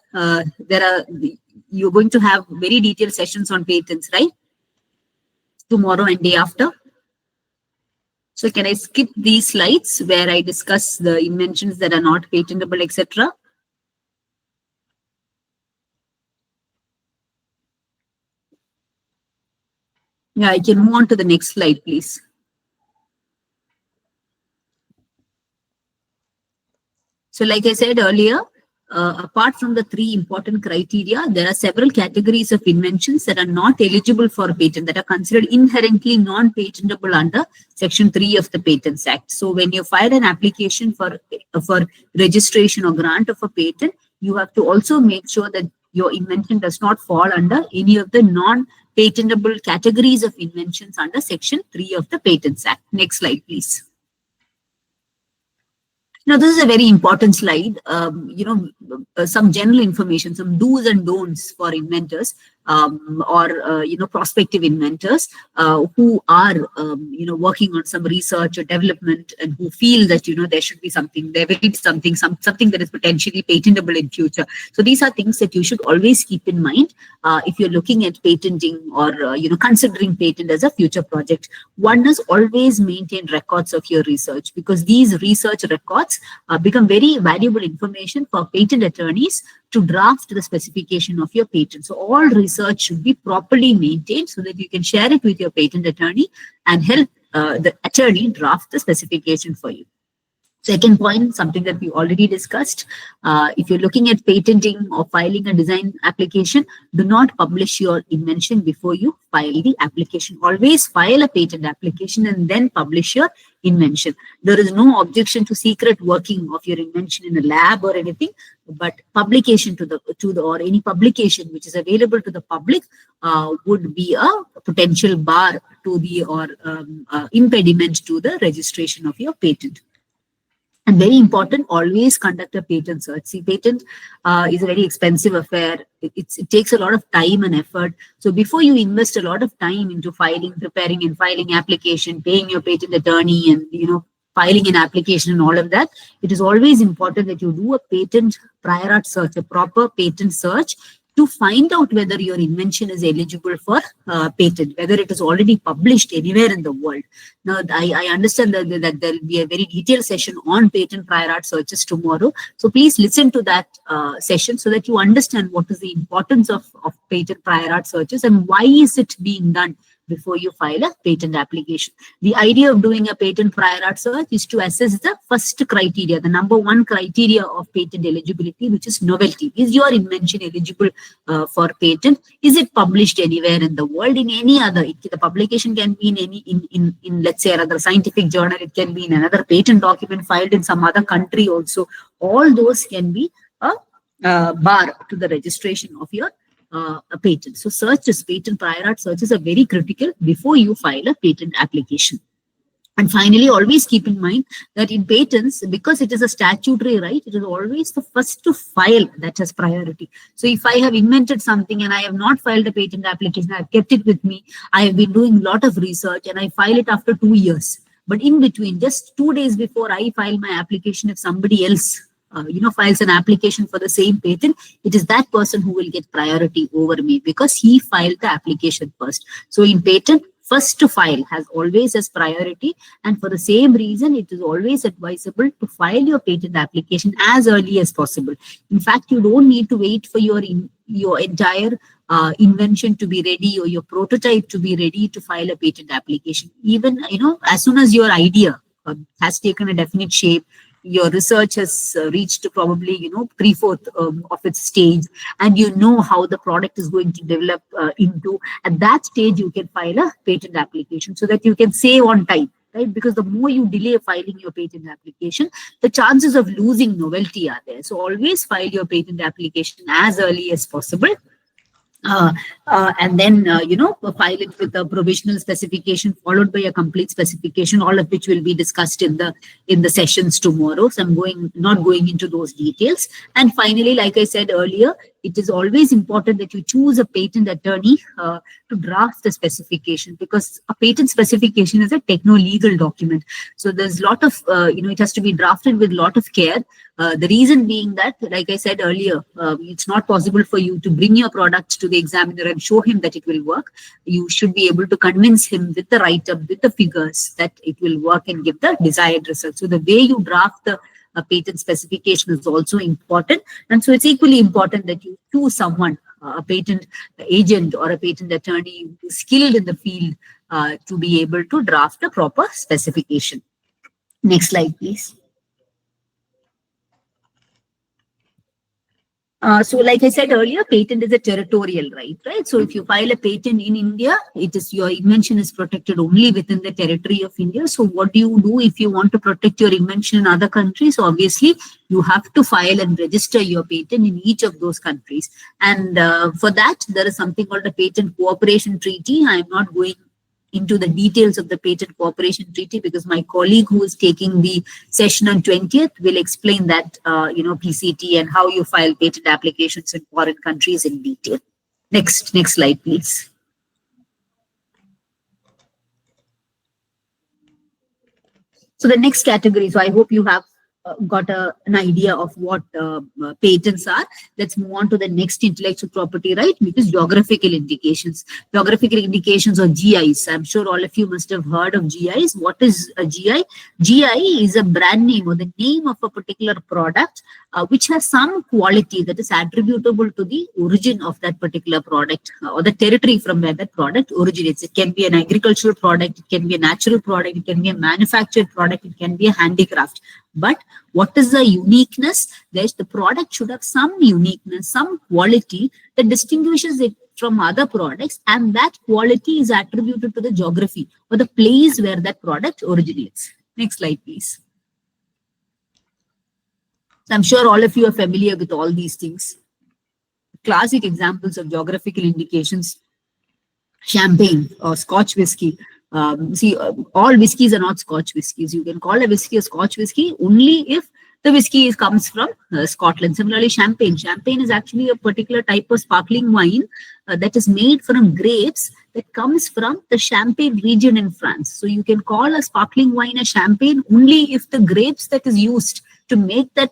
You're going to have very detailed sessions on patents, right? Tomorrow and day after. So can I skip these slides where I discuss the inventions that are not patentable, etc.? Yeah, I can move on to the next slide, please. So like I said earlier, apart from the three important criteria, there are several categories of inventions that are not eligible for patent, that are considered inherently non-patentable under Section 3 of the Patents Act. So when you file an application for registration or grant of a patent, you have to also make sure that your invention does not fall under any of the non-patentable categories of inventions under Section 3 of the Patents Act. Next slide, please. Now, this is a very important slide. Some general information, some do's and don'ts for inventors. or prospective inventors who are working on some research or development, and who feel that there should be something, there will be something that is potentially patentable in future. So these are things that you should always keep in mind if you're looking at patenting or considering patent as a future project. One must always maintain records of your research, because these research records become very valuable information for patent attorneys to draft the specification of your patent. So all research should be properly maintained so that you can share it with your patent attorney and help the attorney draft the specification for you. Second point, something that we already discussed, if you're looking at patenting or filing a design application, do not publish your invention before you file the application. Always file a patent application and then publish your invention. There is no objection to secret working of your invention in a lab or anything, but publication or any publication which is available to the public would be a potential bar to the impediment to the registration of your patent. And very important, always conduct a patent search. See, patent is a very expensive affair. It takes a lot of time and effort. So before you invest a lot of time into preparing and filing application, paying your patent attorney, and filing an application and all of that, it is always important that you do a patent prior art search, a proper patent search, to find out whether your invention is eligible for patent, whether it is already published anywhere in the world. Now, I understand that there will be a very detailed session on patent prior art searches tomorrow. So please listen to that session so that you understand what is the importance of patent prior art searches and why is it being done before you file a patent application. The idea of doing a patent prior art search is to assess the first criteria, the number one criteria of patent eligibility, which is novelty. Is your invention eligible for patent? Is it published anywhere in the world in any other? The publication can be in let's say another scientific journal. It can be in another patent document filed in some other country also. All those can be a bar to the registration of your a patent. So searches, patent prior art searches are very critical before you file a patent application. And finally, always keep in mind that in patents, because it is a statutory right, it is always the first to file that has priority. So if I have invented something and I have not filed a patent application, I have kept it with me, I have been doing a lot of research and I file it after 2 years. But in between, just 2 days before I file my application, if somebody else files an application for the same patent, it is that person who will get priority over me because he filed the application first. So in patent, first to file has always as priority, and for the same reason, it is always advisable to file your patent application as early as possible. In fact, you don't need to wait for your entire invention to be ready or your prototype to be ready to file a patent application. Even, as soon as your idea has taken a definite shape, your research has reached probably 3/4 of its stage, and you know how the product is going to develop into, at that stage you can file a patent application so that you can save on time, right? Because the more you delay filing your patent application, the chances of losing novelty are there. So always file your patent application as early as possible. And then file it with a provisional specification followed by a complete specification, all of which will be discussed in the sessions tomorrow. So I'm not going into those details. And finally, like I said earlier, it is always important that you choose a patent attorney to draft the specification, because a patent specification is a techno-legal document. So there's a lot of, it has to be drafted with a lot of care. The reason being that, like I said earlier, it's not possible for you to bring your product to the examiner and show him that it will work. You should be able to convince him with the write-up, with the figures, that it will work and give the desired result. So the way you draft the patent specification is also important. And so it's equally important that you choose someone, a patent agent or a patent attorney who is skilled in the field to be able to draft a proper specification. Next slide, please. So like I said earlier, patent is a territorial right? So if you file a patent in India, your invention is protected only within the territory of India. So what do you do if you want to protect your invention in other countries? Obviously, you have to file and register your patent in each of those countries. And for that, there is something called a patent cooperation treaty. I am not going into the details of the patent cooperation treaty because my colleague who is taking the session on 20th will explain that, PCT and how you file patent applications in foreign countries in detail. Next slide, please. So the next category, so I hope you have got an idea of what patents are. Let's move on to the next intellectual property right, which is geographical indications. Geographical indications or GIs. I'm sure all of you must have heard of GIs. What is a GI? GI is a brand name or the name of a particular product which has some quality that is attributable to the origin of that particular product or the territory from where that product originates. It can be an agricultural product, it can be a natural product, it can be a manufactured product, it can be a handicraft. But what is the uniqueness? The product should have some uniqueness, some quality that distinguishes it from other products, and that quality is attributed to the geography or the place where that product originates. Next slide, please. So I'm sure all of you are familiar with all these things. Classic examples of geographical indications: champagne or Scotch whiskey. All whiskeys are not Scotch whiskies. You can call a whiskey a Scotch whiskey only if the whiskey comes from Scotland. Similarly, champagne. Champagne is actually a particular type of sparkling wine that is made from grapes that comes from the Champagne region in France. So you can call a sparkling wine a champagne only if the grapes that is used to make that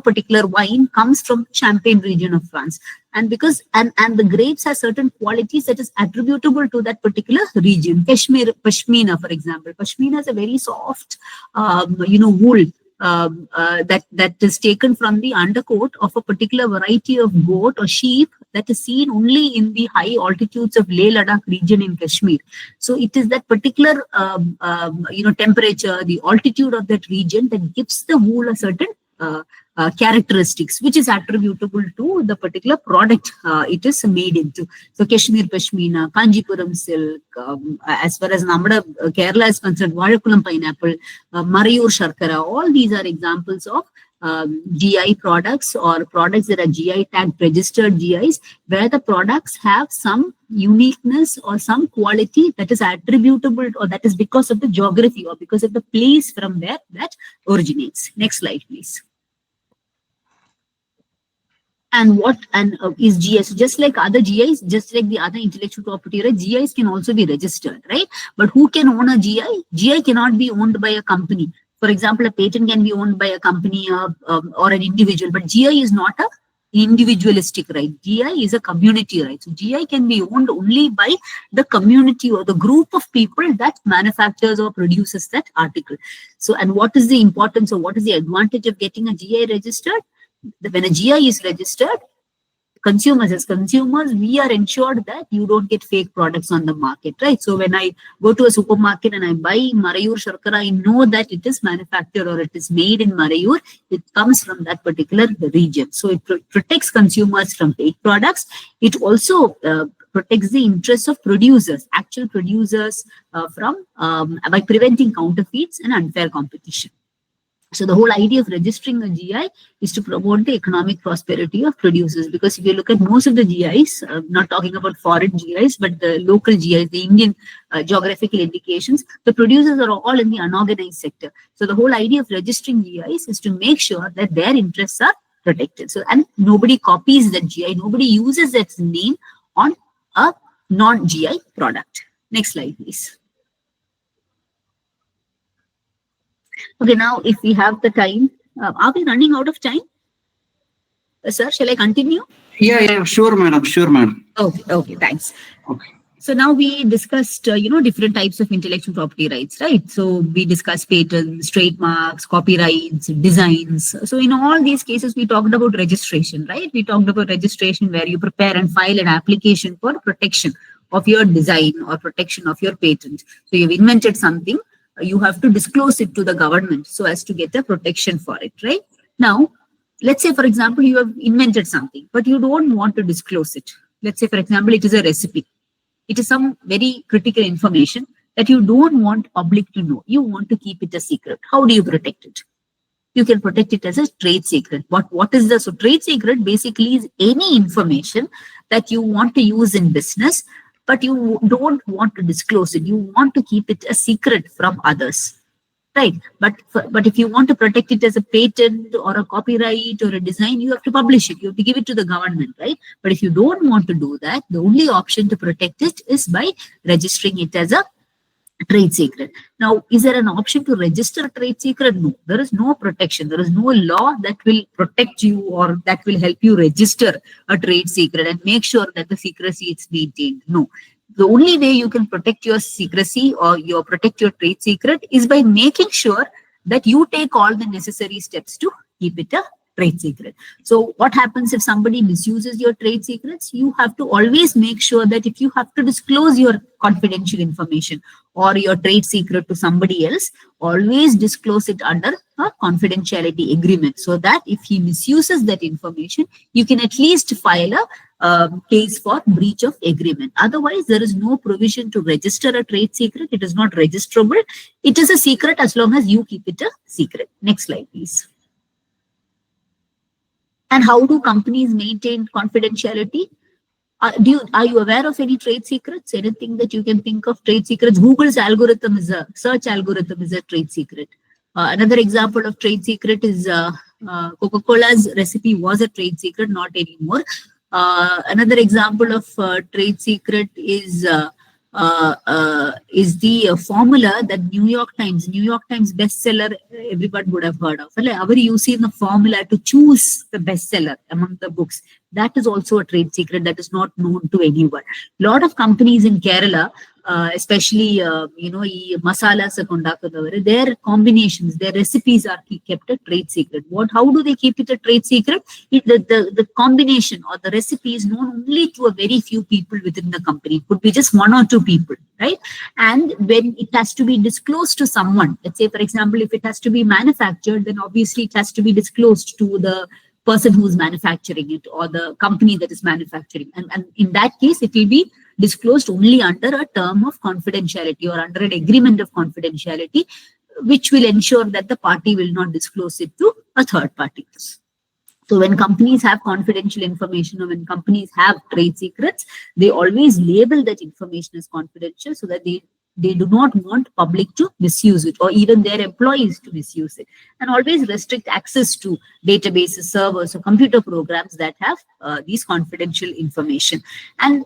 particular wine comes from Champagne region of France. And because and the grapes have certain qualities that is attributable to that particular region. Pashmina, for example. Pashmina is a very soft wool that is taken from the undercoat of a particular variety of goat or sheep that is seen only in the high altitudes of Leh Ladakh region in Kashmir. So it is that particular temperature, the altitude of that region that gives the wool a certain characteristics which is attributable to the particular product it is made into. So Kashmir Pashmina, Kanjipuram silk, as far as Namada Kerala is concerned, Vazhakulam pineapple, Marayur Sharkara, all these are examples of GI products or products that are GI tagged registered GIs, where the products have some uniqueness or some quality that is attributable or that is because of the geography or because of the place from where that originates. Next slide, please. And what is GIs? Just like other GIs, just like the other intellectual property right, GIs can also be registered, right? But who can own a GI? GI cannot be owned by a company. For example, a patent can be owned by a company or an individual, but GI is not a individualistic right. GI is a community right. So GI can be owned only by the community or the group of people that manufactures or produces that article. So, and what is the importance or what is the advantage of getting a GI registered? When a GI is registered, as consumers, we are ensured that you don't get fake products on the market, right? So when I go to a supermarket and I buy Marayur Sharkara, I know that it is manufactured or it is made in Marayur. It comes from that particular region. So it protects consumers from fake products. It also protects the interests of producers, actual producers by preventing counterfeits and unfair competition. So the whole idea of registering a GI is to promote the economic prosperity of producers. Because if you look at most of the GIs, not talking about foreign GIs, but the local GIs, the Indian geographical indications, the producers are all in the unorganized sector. So the whole idea of registering GIs is to make sure that their interests are protected. So, and nobody copies that GI, nobody uses that name on a non-GI product. Next slide, please. Okay, now if we have the time, are we running out of time? Sir, shall I continue?
Yeah, sure, madam. Sure, madam.
Okay, thanks.
Okay.
So now we discussed, different types of intellectual property rights, right? So we discussed patents, trademarks, copyrights, designs. So in all these cases, we talked about registration, right? We talked about registration where you prepare and file an application for protection of your design or protection of your patent. So you've invented something. You have to disclose it to the government so as to get a protection for it, right? Now, let's say, for example, you have invented something, but you don't want to disclose it. Let's say, for example, it is a recipe. It is some very critical information that you don't want public to know. You want to keep it a secret. How do you protect it? You can protect it as a trade secret. What is so trade secret basically is any information that you want to use in business, but you don't want to disclose it. You want to keep it a secret from others. right? But if you want to protect it as a patent or a copyright or a design, you have to publish it. You have to give it to the government, right? But if you don't want to do that, the only option to protect it is by registering it as a trade secret. Now, is there an option to register a trade secret? No, there is no protection. There is no law that will protect you or that will help you register a trade secret and make sure that the secrecy is maintained. No. The only way you can protect your secrecy or protect your trade secret is by making sure that you take all the necessary steps to keep it a trade secret. So what happens if somebody misuses your trade secrets? You have to always make sure that if you have to disclose your confidential information or your trade secret to somebody else, always disclose it under a confidentiality agreement, so that if he misuses that information, you can at least file a case for breach of agreement. Otherwise, there is no provision to register a trade secret. It is not registrable. It is a secret as long as you keep it a secret. Next slide, please. And how do companies maintain confidentiality? Are you aware of any trade secrets? Anything that you can think of trade secrets? Google's algorithm is a search algorithm is a trade secret. Another example of trade secret is Coca-Cola's recipe was a trade secret, not anymore. Another example of trade secret is the formula that New York Times bestseller, everybody would have heard of. Our using the formula to choose the bestseller among the books. That is also a trade secret that is not known to anyone. A lot of companies in Kerala, especially, masalas, their combinations, their recipes are kept a trade secret. How do they keep it a trade secret? The combination or the recipe is known only to a very few people within the company. It could be just 1 or 2 people, right? And when it has to be disclosed to someone, let's say, for example, if it has to be manufactured, then obviously it has to be disclosed to the person who is manufacturing it or the company that is manufacturing. And in that case, it will be disclosed only under a term of confidentiality or under an agreement of confidentiality, which will ensure that the party will not disclose it to a third party. So when companies have confidential information or when companies have trade secrets, they always label that information as confidential so that they do not want public to misuse it or even their employees to misuse it, and always restrict access to databases, servers, or computer programs that have these confidential information. And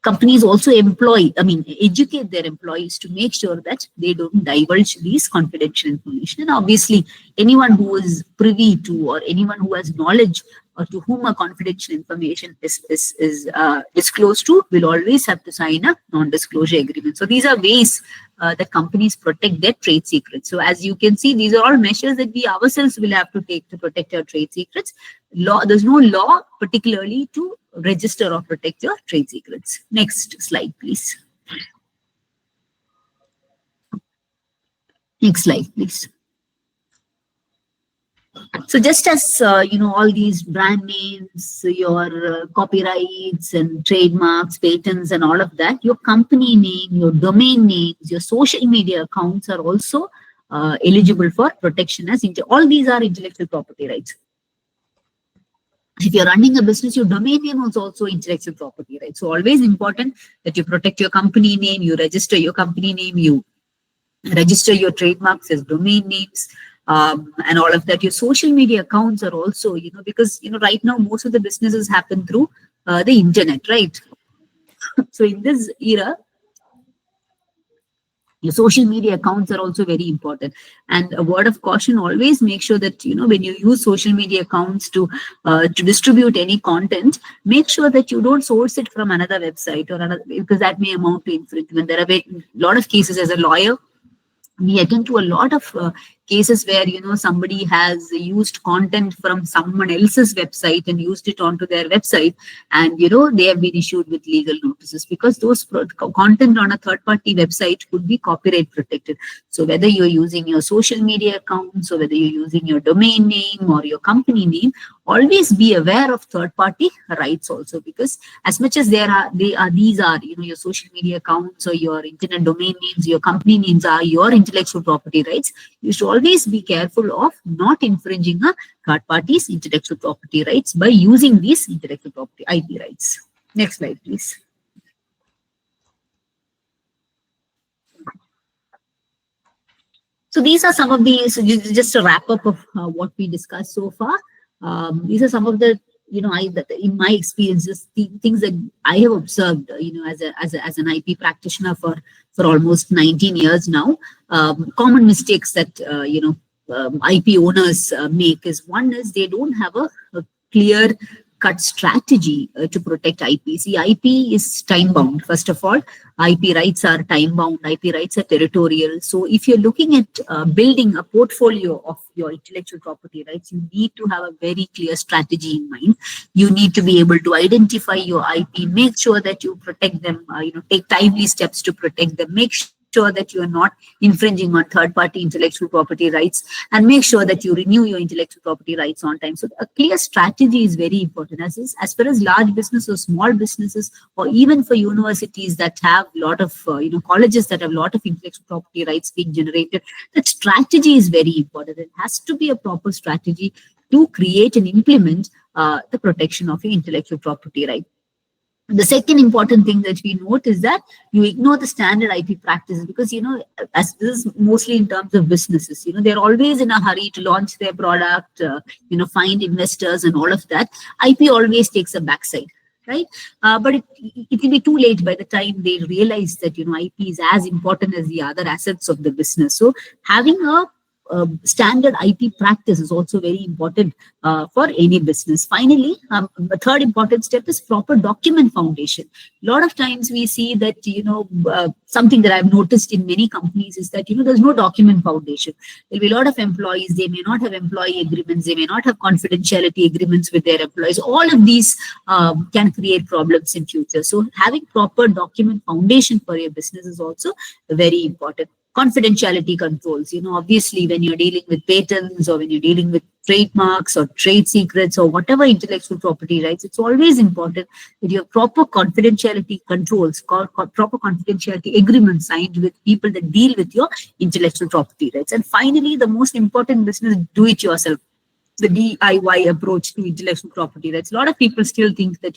companies also educate their employees to make sure that they don't divulge these confidential information. And obviously, anyone who is privy to or anyone who has knowledge or to whom a confidential information is disclosed to will always have to sign a non-disclosure agreement. So these are ways that companies protect their trade secrets. So as you can see, these are all measures that we ourselves will have to take to protect our trade secrets. There's no law particularly to register or protect your trade secrets. Next slide, please. Next slide, please. So just as, all these brand names, your copyrights and trademarks, patents and all of that, your company name, your domain names, your social media accounts are also eligible for protection as all these are intellectual property rights. If you're running a business, your domain name is also intellectual property, right? So always important that you protect your company name, you register your company name, you register your trademarks as domain names, and all of that. Your social media accounts are also, because, right now, most of the businesses happen through the internet, right? So in this era, your social media accounts are also very important. And a word of caution, always make sure that, when you use social media accounts to distribute any content, make sure that you don't source it from another website or another, because that may amount to infringement. There are a lot of cases as a lawyer. We attend to a lot of cases where, somebody has used content from someone else's website and used it onto their website. And, they have been issued with legal notices because those content on a third-party website could be copyright protected. So whether you're using your social media accounts or whether you're using your domain name or your company name, always be aware of third-party rights also, because as much as these are, your social media accounts or your internet domain names, your company names are your intellectual property rights, you should always be careful of not infringing a third party's intellectual property rights by using these intellectual property IP rights. Next slide, please. So these are some of the, so just a wrap up of what we discussed so far. These are some of the, in my experiences, the things that I have observed, as an IP practitioner for almost 19 years now. Common mistakes that, IP owners make is, one is they don't have a clear cut strategy to protect IP. See, IP is time bound. First of all, IP rights are time bound. IP rights are territorial. So if you're looking at building a portfolio of your intellectual property rights, you need to have a very clear strategy in mind. You need to be able to identify your IP, make sure that you protect them, take timely steps to protect them, make sure that you are not infringing on third-party intellectual property rights, and make sure that you renew your intellectual property rights on time. So a clear strategy is very important. As far as large businesses, small businesses, or even for universities that have a lot of, colleges that have a lot of intellectual property rights being generated, that strategy is very important. It has to be a proper strategy to create and implement the protection of your intellectual property right. The second important thing that we note is that you ignore the standard IP practices, because, as this is mostly in terms of businesses, they're always in a hurry to launch their product, find investors and all of that. IP always takes a backside, right? But it will be too late by the time they realize that, IP is as important as the other assets of the business. So having a standard IP practice is also very important for any business. Finally, the third important step is proper document foundation. A lot of times we see that, something that I've noticed in many companies is that, there's no document foundation. There'll be a lot of employees, they may not have employee agreements, they may not have confidentiality agreements with their employees. All of these can create problems in future. So having proper document foundation for your business is also very important. Confidentiality controls, obviously when you're dealing with patents, or when you're dealing with trademarks or trade secrets or whatever intellectual property rights, it's always important that you have proper confidentiality controls, proper confidentiality agreements signed with people that deal with your intellectual property rights. And finally, the most important business, do it yourself. The DIY approach to intellectual property rights. A lot of people still think that,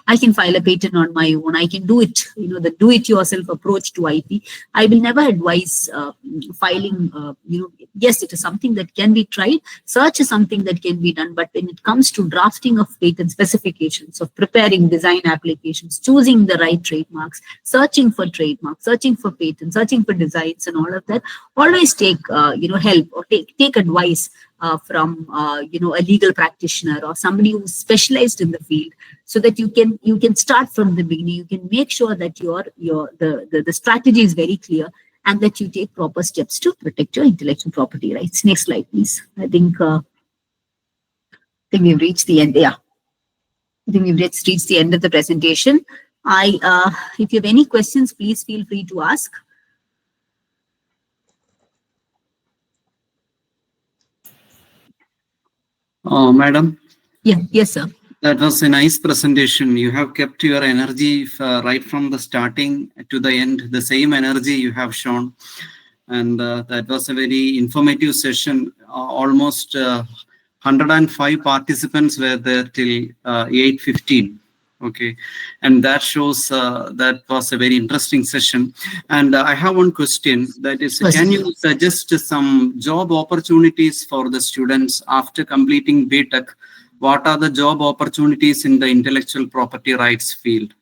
I can file a patent on my own. I can do it, the do-it-yourself approach to IP. I will never advise filing, yes, it is something that can be tried. Search is something that can be done. But when it comes to drafting of patent specifications, of preparing design applications, choosing the right trademarks, searching for trademarks, searching for patents, searching for designs and all of that, always take, help or take advice from a legal practitioner or somebody who's specialized in the field, so that you can start from the beginning. You can make sure that the strategy is very clear, and that you take proper steps to protect your intellectual property rights. Next slide, please. I think we've reached the end. Yeah, I think we've reached the end of the presentation. If you have any questions, please feel free to ask.
Madam?
Yeah, yes, sir.
That was a nice presentation. You have kept your energy right from the starting to the end, the same energy you have shown. And that was a very informative session. Almost 105 participants were there till 8:15. Okay, and that shows that was a very interesting session. And I have one question, that is, can you suggest some job opportunities for the students after completing BTech? What are the job opportunities in the intellectual property rights field?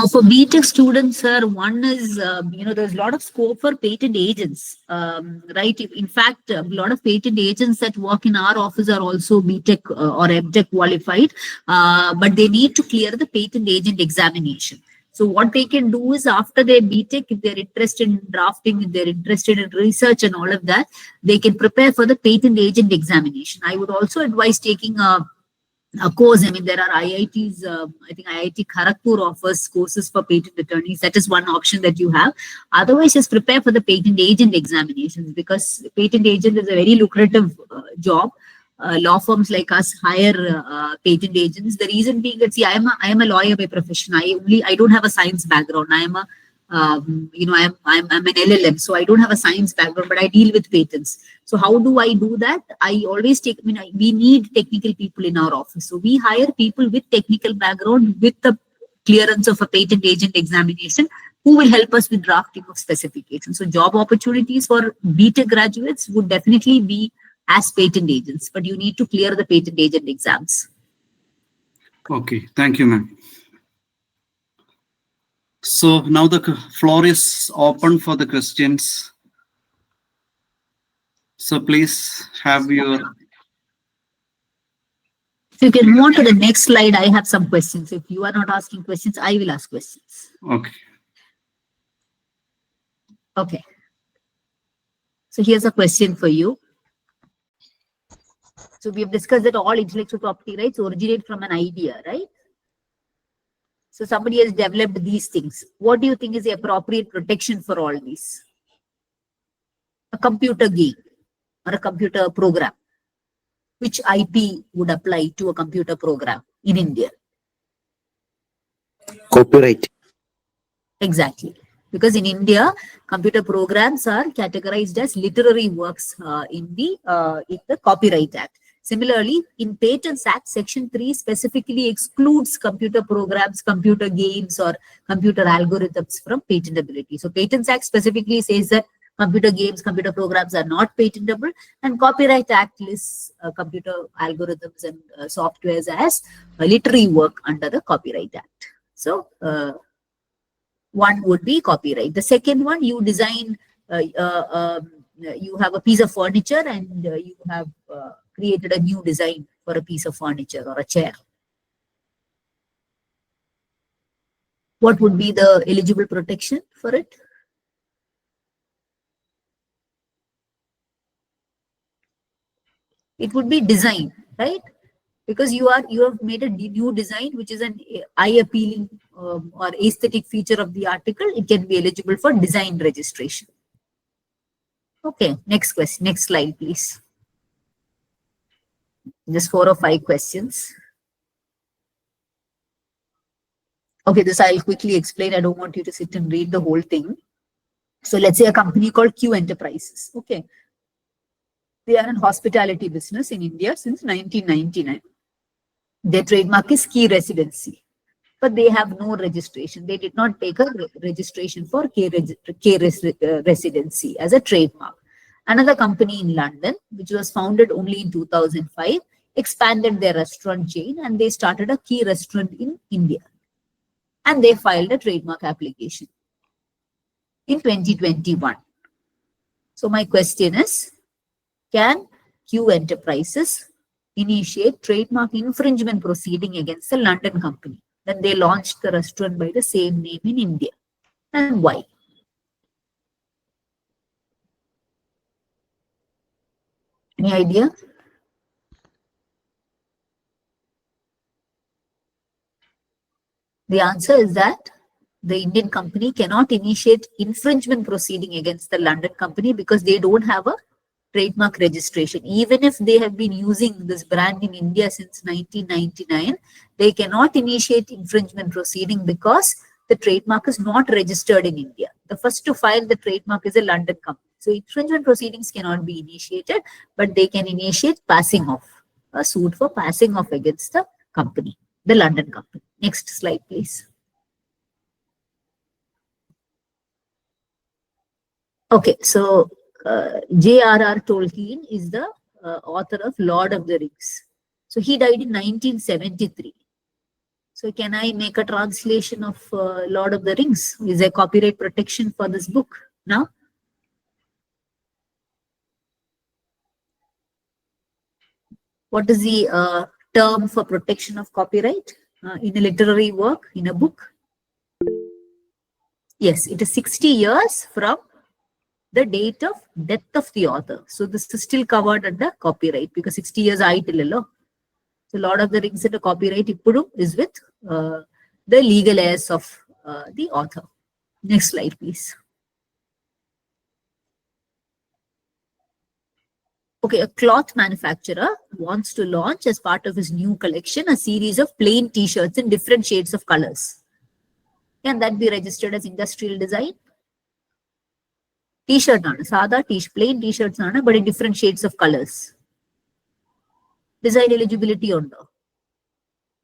For BTech students, sir, one is, there's a lot of scope for patent agents, right? In fact, a lot of patent agents that work in our office are also BTech or MTech qualified, but they need to clear the patent agent examination. So what they can do is, after their BTech, if they're interested in drafting, if they're interested in research and all of that, they can prepare for the patent agent examination. I would also advise taking a course. I mean, there are IITs, I think IIT Kharagpur offers courses for patent attorneys. That is one option that you have. Otherwise, just prepare for the patent agent examinations, because patent agent is a very lucrative job. Law firms like us hire patent agents. The reason being that, see, I am a lawyer by profession. I don't have a science background. I am a I'm an LLM, so I don't have a science background, but I deal with patents. So how do I do that? I always we need technical people in our office. So we hire people with technical background, with the clearance of a patent agent examination, who will help us with drafting of specifications. So job opportunities for BTech graduates would definitely be as patent agents, but you need to clear the patent agent exams.
Okay, thank you, ma'am. So now the floor is open for the questions. So please have your...
If you can move on to the next slide, I have some questions. If you are not asking questions, I will ask questions.
Okay.
Okay. So here's a question for you. So we have discussed that all intellectual property rights originate from an idea, right? So somebody has developed these things. What do you think is the appropriate protection for all these? A computer game or a computer program. Which IP would apply to a computer program in India?
Copyright.
Exactly. Because in India, computer programs are categorized as literary works in the Copyright Act. Similarly, in Patents Act, Section 3 specifically excludes computer programs, computer games, or computer algorithms from patentability. So Patents Act specifically says that computer games, computer programs are not patentable, and Copyright Act lists computer algorithms and softwares as literary work under the Copyright Act. So one would be copyright. The second one, you design, you have a piece of furniture and you have created a new design for a piece of furniture or a chair. What would be the eligible protection for it? It would be design, right? Because you have made a new design which is an eye-appealing or aesthetic feature of the article. It can be eligible for design registration. Okay, next question, next slide, please. Just 4 or 5 questions. Okay, this I'll quickly explain. I don't want you to sit and read the whole thing. So let's say a company called Q Enterprises. Okay. They are in hospitality business in India since 1999. Their trademark is Key Residency, but they have no registration. They did not take a registration for Residency as a trademark. Another company in London, which was founded only in 2005, expanded their restaurant chain and they started a Key restaurant in India. And they filed a trademark application in 2021. So my question is, can Q Enterprises initiate trademark infringement proceeding against the London company when they launched the restaurant by the same name in India? And why? Any idea? The answer is that the Indian company cannot initiate infringement proceeding against the London company because they don't have a trademark registration. Even if they have been using this brand in India since 1999, they cannot initiate infringement proceeding because the trademark is not registered in India. The first to file the trademark is a London company. So infringement proceedings cannot be initiated, but they can initiate passing off, a suit for passing off against the company, the London company. Next slide, please. Okay, so J.R.R. Tolkien is the author of Lord of the Rings. So he died in 1973. So can I make a translation of Lord of the Rings? Is there copyright protection for this book now? What is the term for protection of copyright in a literary work, in a book? Yes, it is 60 years from the date of death of the author. So this is still covered under copyright because 60 years aayitillalo. So Lord of the Rings into copyright ippudu is with the legal heirs of the author. Next slide, please. Okay, a cloth manufacturer wants to launch as part of his new collection a series of plain t-shirts in different shades of colors. Can that be registered as industrial design? T-shirt, plain t-shirts, but in different shades of colors. Design eligibility or no?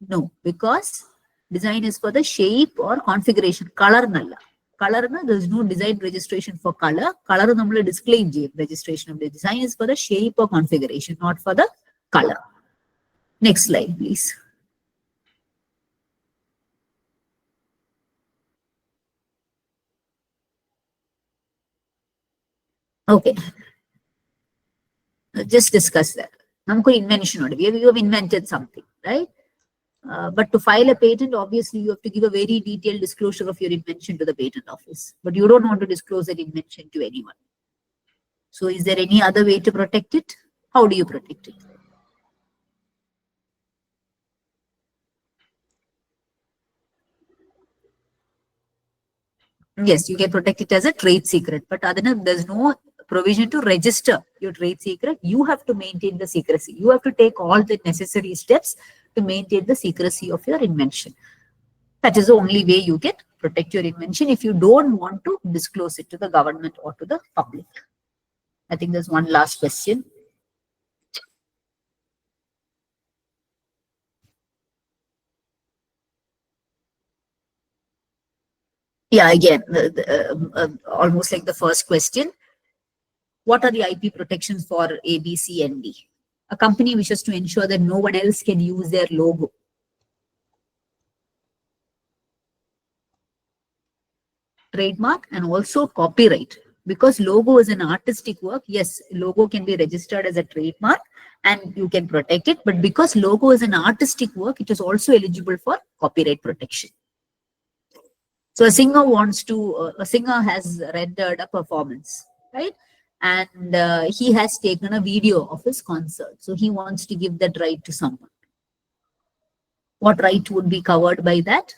No, because Design is for the shape or configuration. Color nalla. Color na, there is no design registration for color. Color nammal display registration of the design is for the shape or configuration, not for the color. Next slide, please. Okay. Just discuss that. Invention. You have invented something, right? But to file a patent, obviously, you have to give a very detailed disclosure of your invention to the patent office. But you don't want to disclose that invention to anyone. So is there any other way to protect it? How do you protect it? Yes, you can protect it as a trade secret, but other than there's no provision to register your trade secret. You have to maintain the secrecy. You have to take all the necessary steps to maintain the secrecy of your invention. That is the only way you can protect your invention if you don't want to disclose it to the government or to the public. I think there's one last question. Yeah, again, almost like the first question. What are the IP protections for A, B, C, and D? A company wishes to ensure that no one else can use their logo. Trademark and also copyright. Because logo is an artistic work, yes, logo can be registered as a trademark and you can protect it. But because logo is an artistic work, it is also eligible for copyright protection. So a singer a singer has rendered a performance, right? And he has taken a video of his concert. So he wants to give that right to someone. What right would be covered by that?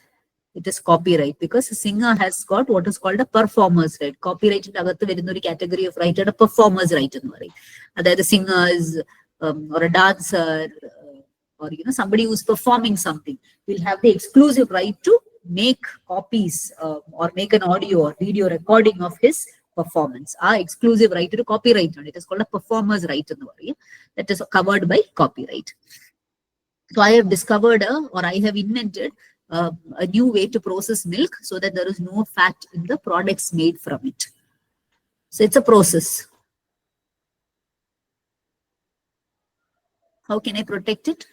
It is copyright, because a singer has got what is called a performer's right. Copyright in the category of right, a performer's right. The singers or a dancer or somebody who's performing something will have the exclusive right to make copies or make an audio or video recording of his performance. Exclusive right to copyright. It is called a performer's right. That is covered by copyright. So I have discovered or I have invented a new way to process milk so that there is no fat in the products made from it. So it's a process. How can I protect it?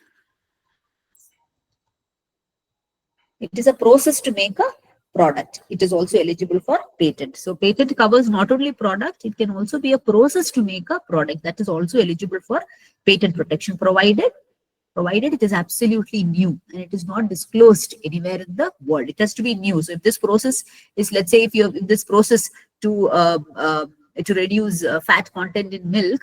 It is a process to make a product. It is also eligible for patent. So patent covers not only product, it can also be a process to make a product that is also eligible for patent protection, provided it is absolutely new and it is not disclosed anywhere in the world. It has to be new. So if this process is, let's say, if this process to reduce fat content in milk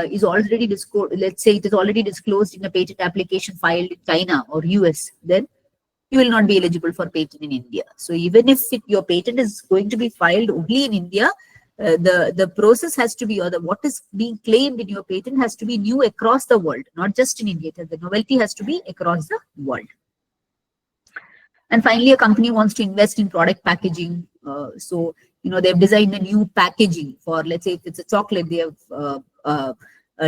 is already disclosed, let's say it is already disclosed in a patent application filed in China or US, then you will not be eligible for patent in India. So even if your patent is going to be filed only in India, the process has to be, or what is being claimed in your patent has to be new across the world, not just in India. The novelty has to be across the world. And finally, a company wants to invest in product packaging. So, they've designed a new packaging for, let's say, if it's a chocolate, they have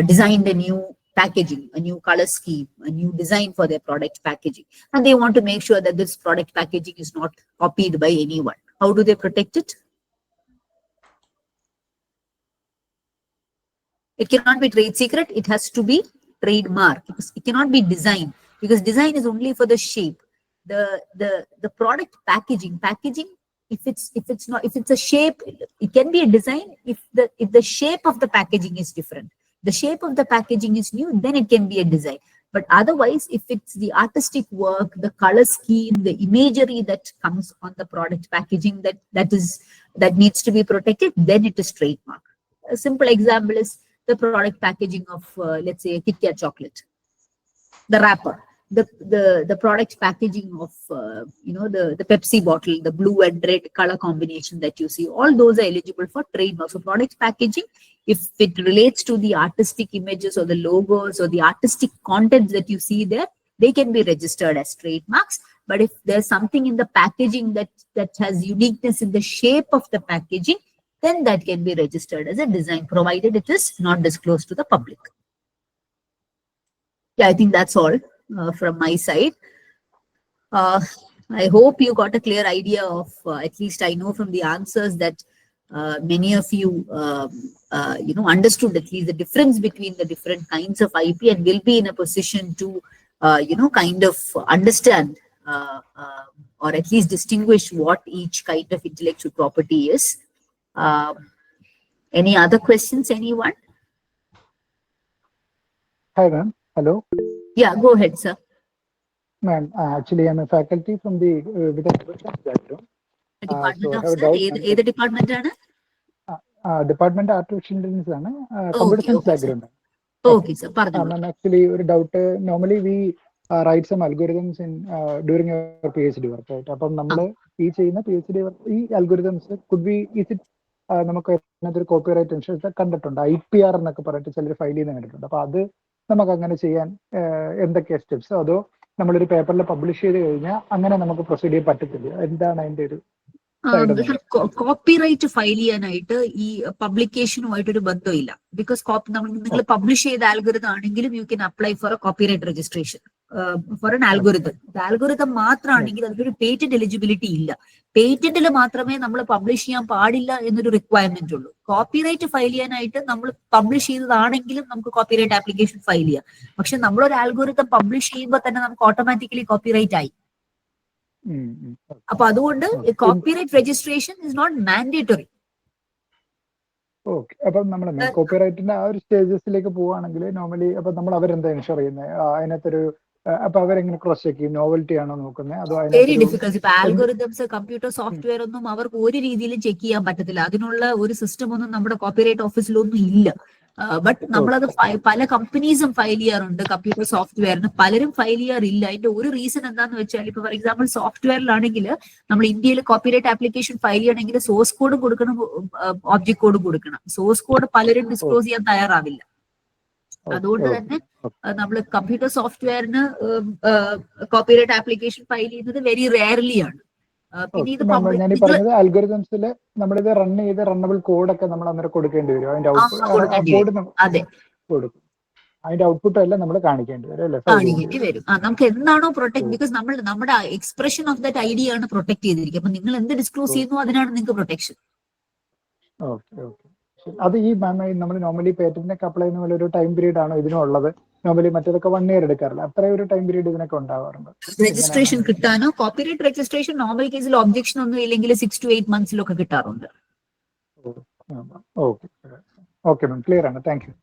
designed a new packaging, a new color scheme, a new design for their product packaging. And they want to make sure that this product packaging is not copied by anyone. How do they protect it? It cannot be trade secret. It has to be trademark. It cannot be design, because design is only for the shape. The product packaging, if it's a shape, it can be a design. If the shape of the packaging is different, the shape of the packaging is new, then it can be a design. But otherwise, if it's the artistic work, the color scheme, the imagery that comes on the product packaging that needs to be protected, then it is trademark. A simple example is the product packaging of, let's say, a KitKat chocolate. The wrapper, the product packaging of, the Pepsi bottle, the blue and red color combination that you see, all those are eligible for trademark. So product packaging, if it relates to the artistic images or the logos or the artistic content that you see there, they can be registered as trademarks. But if there's something in the packaging that has uniqueness in the shape of the packaging, then that can be registered as a design, provided it is not disclosed to the public. Yeah, I think that's all from my side. I hope you got a clear idea of, at least I know from the answers that many of you, understood at least the difference between the different kinds of IP and will be in a position to, kind of understand or at least distinguish what each kind of intellectual property is. Any other questions, anyone?
Hi, ma'am. Hello.
Yeah, go ahead, sir.
Ma'am, actually, I'm a faculty from the with a computer background.
Department
So I
of,
have a
sir?
doubt.
Either department ആണ്?
Department Artificial Intelligence ആണ്. Computer
Okay,
Science
okay, sir.
background.
Okay, sir. പറഞ്ഞോളൂ.
Ma'am, actually, ഒരു doubt. Normally, we write some algorithms in during our PhD work, right? അപ്പം നമ്മൾ ഈ ചെയ്യുന്ന PhD work, ഈ algorithms could be, is it നമുക്ക് അതിനകത്തൊരു കോപ്പിറൈറ്റ് ഇൻഷുറൻസ് കണ്ടിട്ടുണ്ട്, IPR എന്നൊക്കെ പറഞ്ഞിട്ട് ചിലർ ഫയൽ ചെയ്യുന്ന കണ്ടിട്ടുണ്ട്. അപ്പൊ അത് നമുക്ക് അങ്ങനെ ചെയ്യാൻ എന്തൊക്കെയാ സ്റ്റെപ്സ്? അതോ നമ്മളൊരു പേപ്പറിൽ പബ്ലിഷ് ചെയ്ത് കഴിഞ്ഞാൽ അങ്ങനെ നമുക്ക് പ്രൊസീഡ് ചെയ്യാൻ പറ്റത്തില്ല? എന്താണ് അതിന്റെ ഒരു
കോപ്പിറൈറ്റ് ഫയൽ ചെയ്യാനായിട്ട് ഈ പബ്ലിക്കേഷനുമായിട്ട് ഒരു ബന്ധമില്ല. ബിക്കോസ് നിങ്ങൾ പബ്ലിഷ് ചെയ്ത ആൽഗോരിതം ആണെങ്കിലും you can apply for A copyright registration four N algorithm. Algorithm മാത്രമാണെങ്കിൽ അതിനൊരു പേറ്റന്റ് എലിജിബിലിറ്റി ഇല്ല. പേറ്റന്റിൽ മാത്രമേ നമ്മൾ പബ്ലിഷ് ചെയ്യാൻ പാടില്ല എന്നൊരു റിക്വയർമെന്റ് ഉള്ളൂ. കോപ്പിറൈറ്റ് ഫയൽ ചെയ്യാനായിട്ട് നമ്മൾ പബ്ലിഷ് ചെയ്തതാണെങ്കിലും നമുക്ക് കോപ്പിറൈറ്റ് ആപ്ലിക്കേഷൻ ഫയൽ ചെയ്യാം. പക്ഷെ നമ്മളൊരു ആൽഗോരിതം പബ്ലിഷ് ചെയ്യുമ്പോൾ തന്നെ നമുക്ക് ഓട്ടോമാറ്റിക്കലി കോപ്പിറൈറ്റ് ആയി. അപ്പൊ അതുകൊണ്ട് copyright registration is not mandatory.
Okay. അപ്പം നമ്മൾ കോപ്പിറൈറ്റിന്റെ ആ ഒരു സ്റ്റേജസിലേക്ക് പോവുകയാണെങ്കിൽ നോർമലി അപ്പൊ നമ്മൾ അവരെന്താ ഇൻഷുർ ചെയ്യുന്നത്? അതിനകത്തൊരു അപ്പൊ അവരെങ്ങനെ ക്രോസ് ചെക്ക് ചെയ്യും? നോവൽറ്റി ആണോ നോക്കുന്നത്? അതോ
വെരി ഡിഫിക്കൽട്ട്. ഇപ്പൊ ആൽഗോരിതംസ്, കമ്പ്യൂട്ടർ സോഫ്റ്റ്വെയർ ഒന്നും അവർക്ക് ഒരു രീതിയിലും ചെക്ക് ചെയ്യാൻ പറ്റത്തില്ല. അതിനുള്ള ഒരു സിസ്റ്റം ഒന്നും നമ്മുടെ കോപ്പിറൈറ്റ് ഓഫീസിലൊന്നും ഇല്ല. ബട്ട് നമ്മളത് പല കമ്പനീസും ഫയൽ ചെയ്യാറുണ്ട്. കമ്പ്യൂട്ടർ സോഫ്റ്റ്വെയറിന് പലരും ഫയൽ ചെയ്യാറില്ല. അതിന്റെ ഒരു റീസൺ എന്താന്ന് വെച്ചാൽ, ഇപ്പൊ ഫോർ എക്സാമ്പിൾ സോഫ്റ്റ്വെയറിലാണെങ്കിൽ നമ്മൾ ഇന്ത്യയിൽ കോപ്പിറൈറ്റ് ആപ്ലിക്കേഷൻ ഫയൽ ചെയ്യണമെങ്കിൽ സോഴ്സ് കോഡ് കൊടുക്കണം, ഒബ്ജക്ട് കോഡ് കൊടുക്കണം. സോഴ്സ് കോഡ് പലരും ഡിസ്ക്ലോസ് ചെയ്യാൻ തയ്യാറാവില്ല. അതുകൊണ്ട് തന്നെ നമ്മൾ കമ്പ്യൂട്ടർ സോഫ്റ്റ്വെയറിന് കോപ്പിറൈറ്റ് ആപ്ലിക്കേഷൻ ഫയൽ ചെയ്യുന്നത് വെരി റെയർലി ആണ്. പിന്നെ ഇത്
ഞാൻ പറഞ്ഞത് അൽഗോരിതംസിൽ നമ്മളിത് റൺ ചെയ്ത് റണ്ണബിൾ കോഡൊക്കെ നമ്മൾ അന്നേരം കൊടുക്കേണ്ടി വരും. അതിന്റെ കോഡ് കൊടുക്കും. അതിന്റെ ഔട്ട്പുട്ട് എല്ലാം നമ്മൾ കാണിക്കേണ്ടി വരും അല്ലേ?
കാണിക്കേണ്ടി വരും. നമുക്ക് എന്താണോ പ്രൊട്ടക്ട്, ബിക്കോസ് നമ്മുടെ എക്സ്പ്രഷൻ ഓഫ് ദാറ്റ് ഐഡിയ ആണ് പ്രൊട്ടക്ട് ചെയ്തിരിക്കുക. അപ്പൊ നിങ്ങൾ എന്ത് ഡിസ്ക്ലോസ് ചെയ്യുന്നു അതിനാണ് നിങ്ങൾക്ക് പ്രൊട്ടക്ഷൻ.
Okay okay. അത് ഈ നമ്മൾ നോർമലി പേറ്റന്റിനൊക്കെ അപ്ലൈ ചെയ്യുന്ന പോലെ ഒരു ടൈം പീരീഡ് ആണോ ഇതിനുള്ളത്? നോർമലി മറ്റേതൊക്കെ 1 year എടുക്കാറില്ല. അത്രയും ഒരു ടൈം പീരീഡ് ഇതിനൊക്കെ ഉണ്ടാവാറുണ്ട്
രജിസ്ട്രേഷൻ കിട്ടാനോ? കോപ്പിറൈറ്റ് രജിസ്ട്രേഷൻ നോർമൽ കേസിൽ ഒബ്ജക്ഷൻ ഒന്നും ഇല്ലെങ്കിൽ 6 to 8 months കിട്ടാറുണ്ട്.
ഓക്കെ ഓക്കെ മാം, ക്ലിയർ ആണ്. Thank you.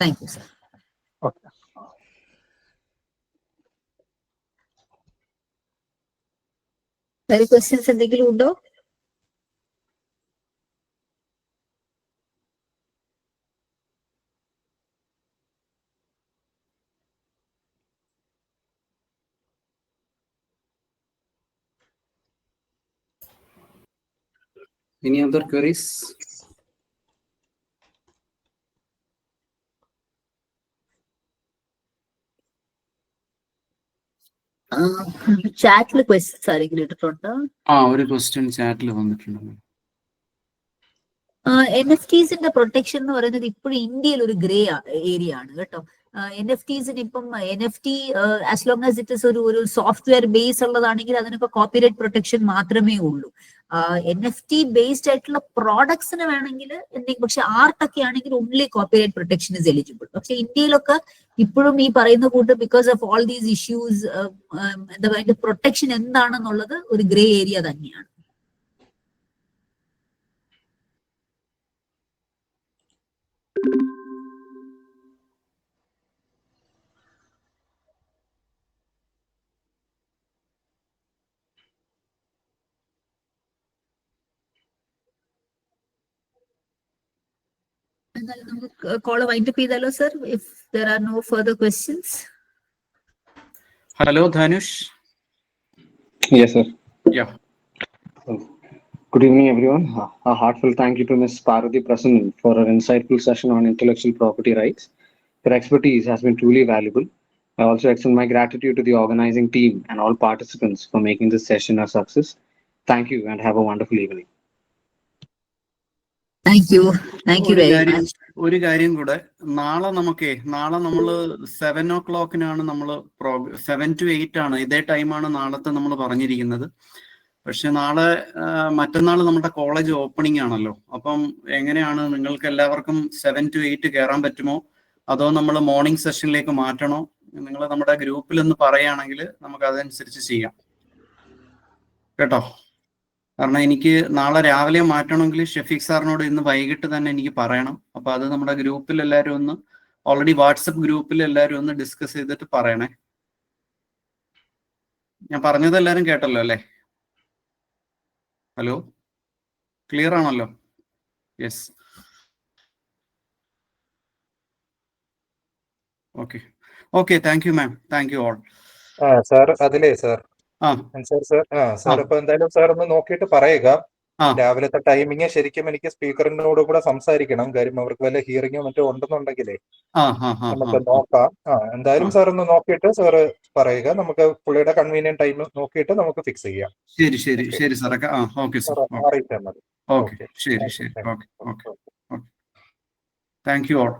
Thank you sir.
Okay.
വേറെ ക്വസ്റ്റ്യൻസ് എന്തെങ്കിലും ഉണ്ടോ?
Any other queries?
ചാറ്റിൽ ക്വസ്റ്റ്യൻസ് ആരെങ്കിലും ഇട്ടിട്ടുണ്ടോ?
ഒരു ക്വസ്റ്റ്യൻ ചാറ്റിൽ വന്നിട്ടുണ്ട്.
NFTസിന്റെ പ്രൊട്ടക്ഷൻ എന്ന് പറയുന്നത് ഇപ്പോഴും ഇന്ത്യയിൽ ഒരു ഗ്രേ ഏരിയ ആണ് കേട്ടോ. NFTസിന് ഇപ്പം NFT as long as it is ഒരു സോഫ്റ്റ്വെയർ ബേസ് ഉള്ളതാണെങ്കിൽ അതിനിപ്പോ കോപ്പിറൈറ്റ് പ്രൊട്ടക്ഷൻ മാത്രമേ ഉള്ളൂ. NFT ബേസ്ഡ് ആയിട്ടുള്ള പ്രോഡക്ട്സിന് വേണമെങ്കിൽ എന്തെങ്കിലും, പക്ഷെ ആർട്ടൊക്കെ ആണെങ്കിൽ only copyright protection is eligible. പക്ഷെ ഇന്ത്യയിലൊക്കെ ഇപ്പോഴും ഈ പറയുന്ന കൂട്ട് because of all these issues എന്താ പറയുക, പ്രൊട്ടക്ഷൻ എന്താണെന്നുള്ളത് ഒരു ഗ്രേ ഏരിയ തന്നെയാണ്. എന്നാലും നമുക്ക് കോള് വൈൻഡപ്പ് ചെയ്താലോ sir, if there are no further questions.
Hello, Dhanush.
Yes, sir.
Yeah.
Good evening, everyone. A heartfelt thank you to Ms. Parvathy Prasannan for her insightful session on intellectual property rights. Her expertise has been truly valuable. I also extend my gratitude to the organizing team and all participants for making this session a success. Thank you and have a wonderful evening.
Thank you very much.
ഒരു കാര്യം കൂടെ, നാളെ നമ്മൾ 7 o'clock നമ്മൾ 7 to 8 ആണ്, ഇതേ ടൈമാണ് നാളത്തെ നമ്മൾ പറഞ്ഞിരിക്കുന്നത്. പക്ഷെ മറ്റന്നാൾ നമ്മുടെ കോളേജ് ഓപ്പണിംഗ് ആണല്ലോ. അപ്പം എങ്ങനെയാണ്, നിങ്ങൾക്ക് എല്ലാവർക്കും 7 to 8 കയറാൻ പറ്റുമോ, അതോ നമ്മൾ മോർണിംഗ് സെഷനിലേക്ക് മാറ്റണോ? നിങ്ങൾ നമ്മുടെ ഗ്രൂപ്പിൽ ഒന്ന് പറയുകയാണെങ്കിൽ നമുക്ക് അതനുസരിച്ച് ചെയ്യാം കേട്ടോ. കാരണം എനിക്ക് നാളെ രാവിലെ മാറ്റണമെങ്കിൽ ഷഫീഖ് സാറിനോട് ഇന്ന് വൈകിട്ട് തന്നെ എനിക്ക് പറയണം. അപ്പൊ അത് നമ്മുടെ ഗ്രൂപ്പിൽ എല്ലാവരും ഒന്ന്, ഓൾറെഡി വാട്സപ്പ് ഗ്രൂപ്പിൽ എല്ലാവരും ഒന്ന് ഡിസ്കസ് ചെയ്തിട്ട് പറയണേ. ഞാൻ പറഞ്ഞത് എല്ലാവരും കേട്ടല്ലോ അല്ലേ? ഹലോ, ക്ലിയർ ആണല്ലോ? Yes, okay. Thank you ma'am, thank you all.
Sir അതിലേ സാർ
സാർ
ഇപ്പൊ എന്തായാലും സാർ ഒന്ന് നോക്കിയിട്ട് പറയുക. രാവിലത്തെ ടൈമിങ് ശരിക്കും എനിക്ക് സ്പീക്കറിനോട് കൂടെ സംസാരിക്കണം. കാര്യം അവർക്ക് വല്ല ഹിയറിങ്ങോ മറ്റോ ഉണ്ടെന്നുണ്ടെങ്കിലേ നമുക്ക് നോക്കാം. എന്തായാലും സാർ ഒന്ന് നോക്കിയിട്ട് സാറ് പറയുക. നമുക്ക് പുള്ളിയുടെ കൺവീനിയന്റ് ടൈം നോക്കിയിട്ട് നമുക്ക് ഫിക്സ് ചെയ്യാം.
ശരി സാറൊക്കെ. ഓക്കെ സാർ,
അറിയിച്ചാൽ മതി.
ഓക്കെ, ശരി, ഓക്കെ. Thank you all.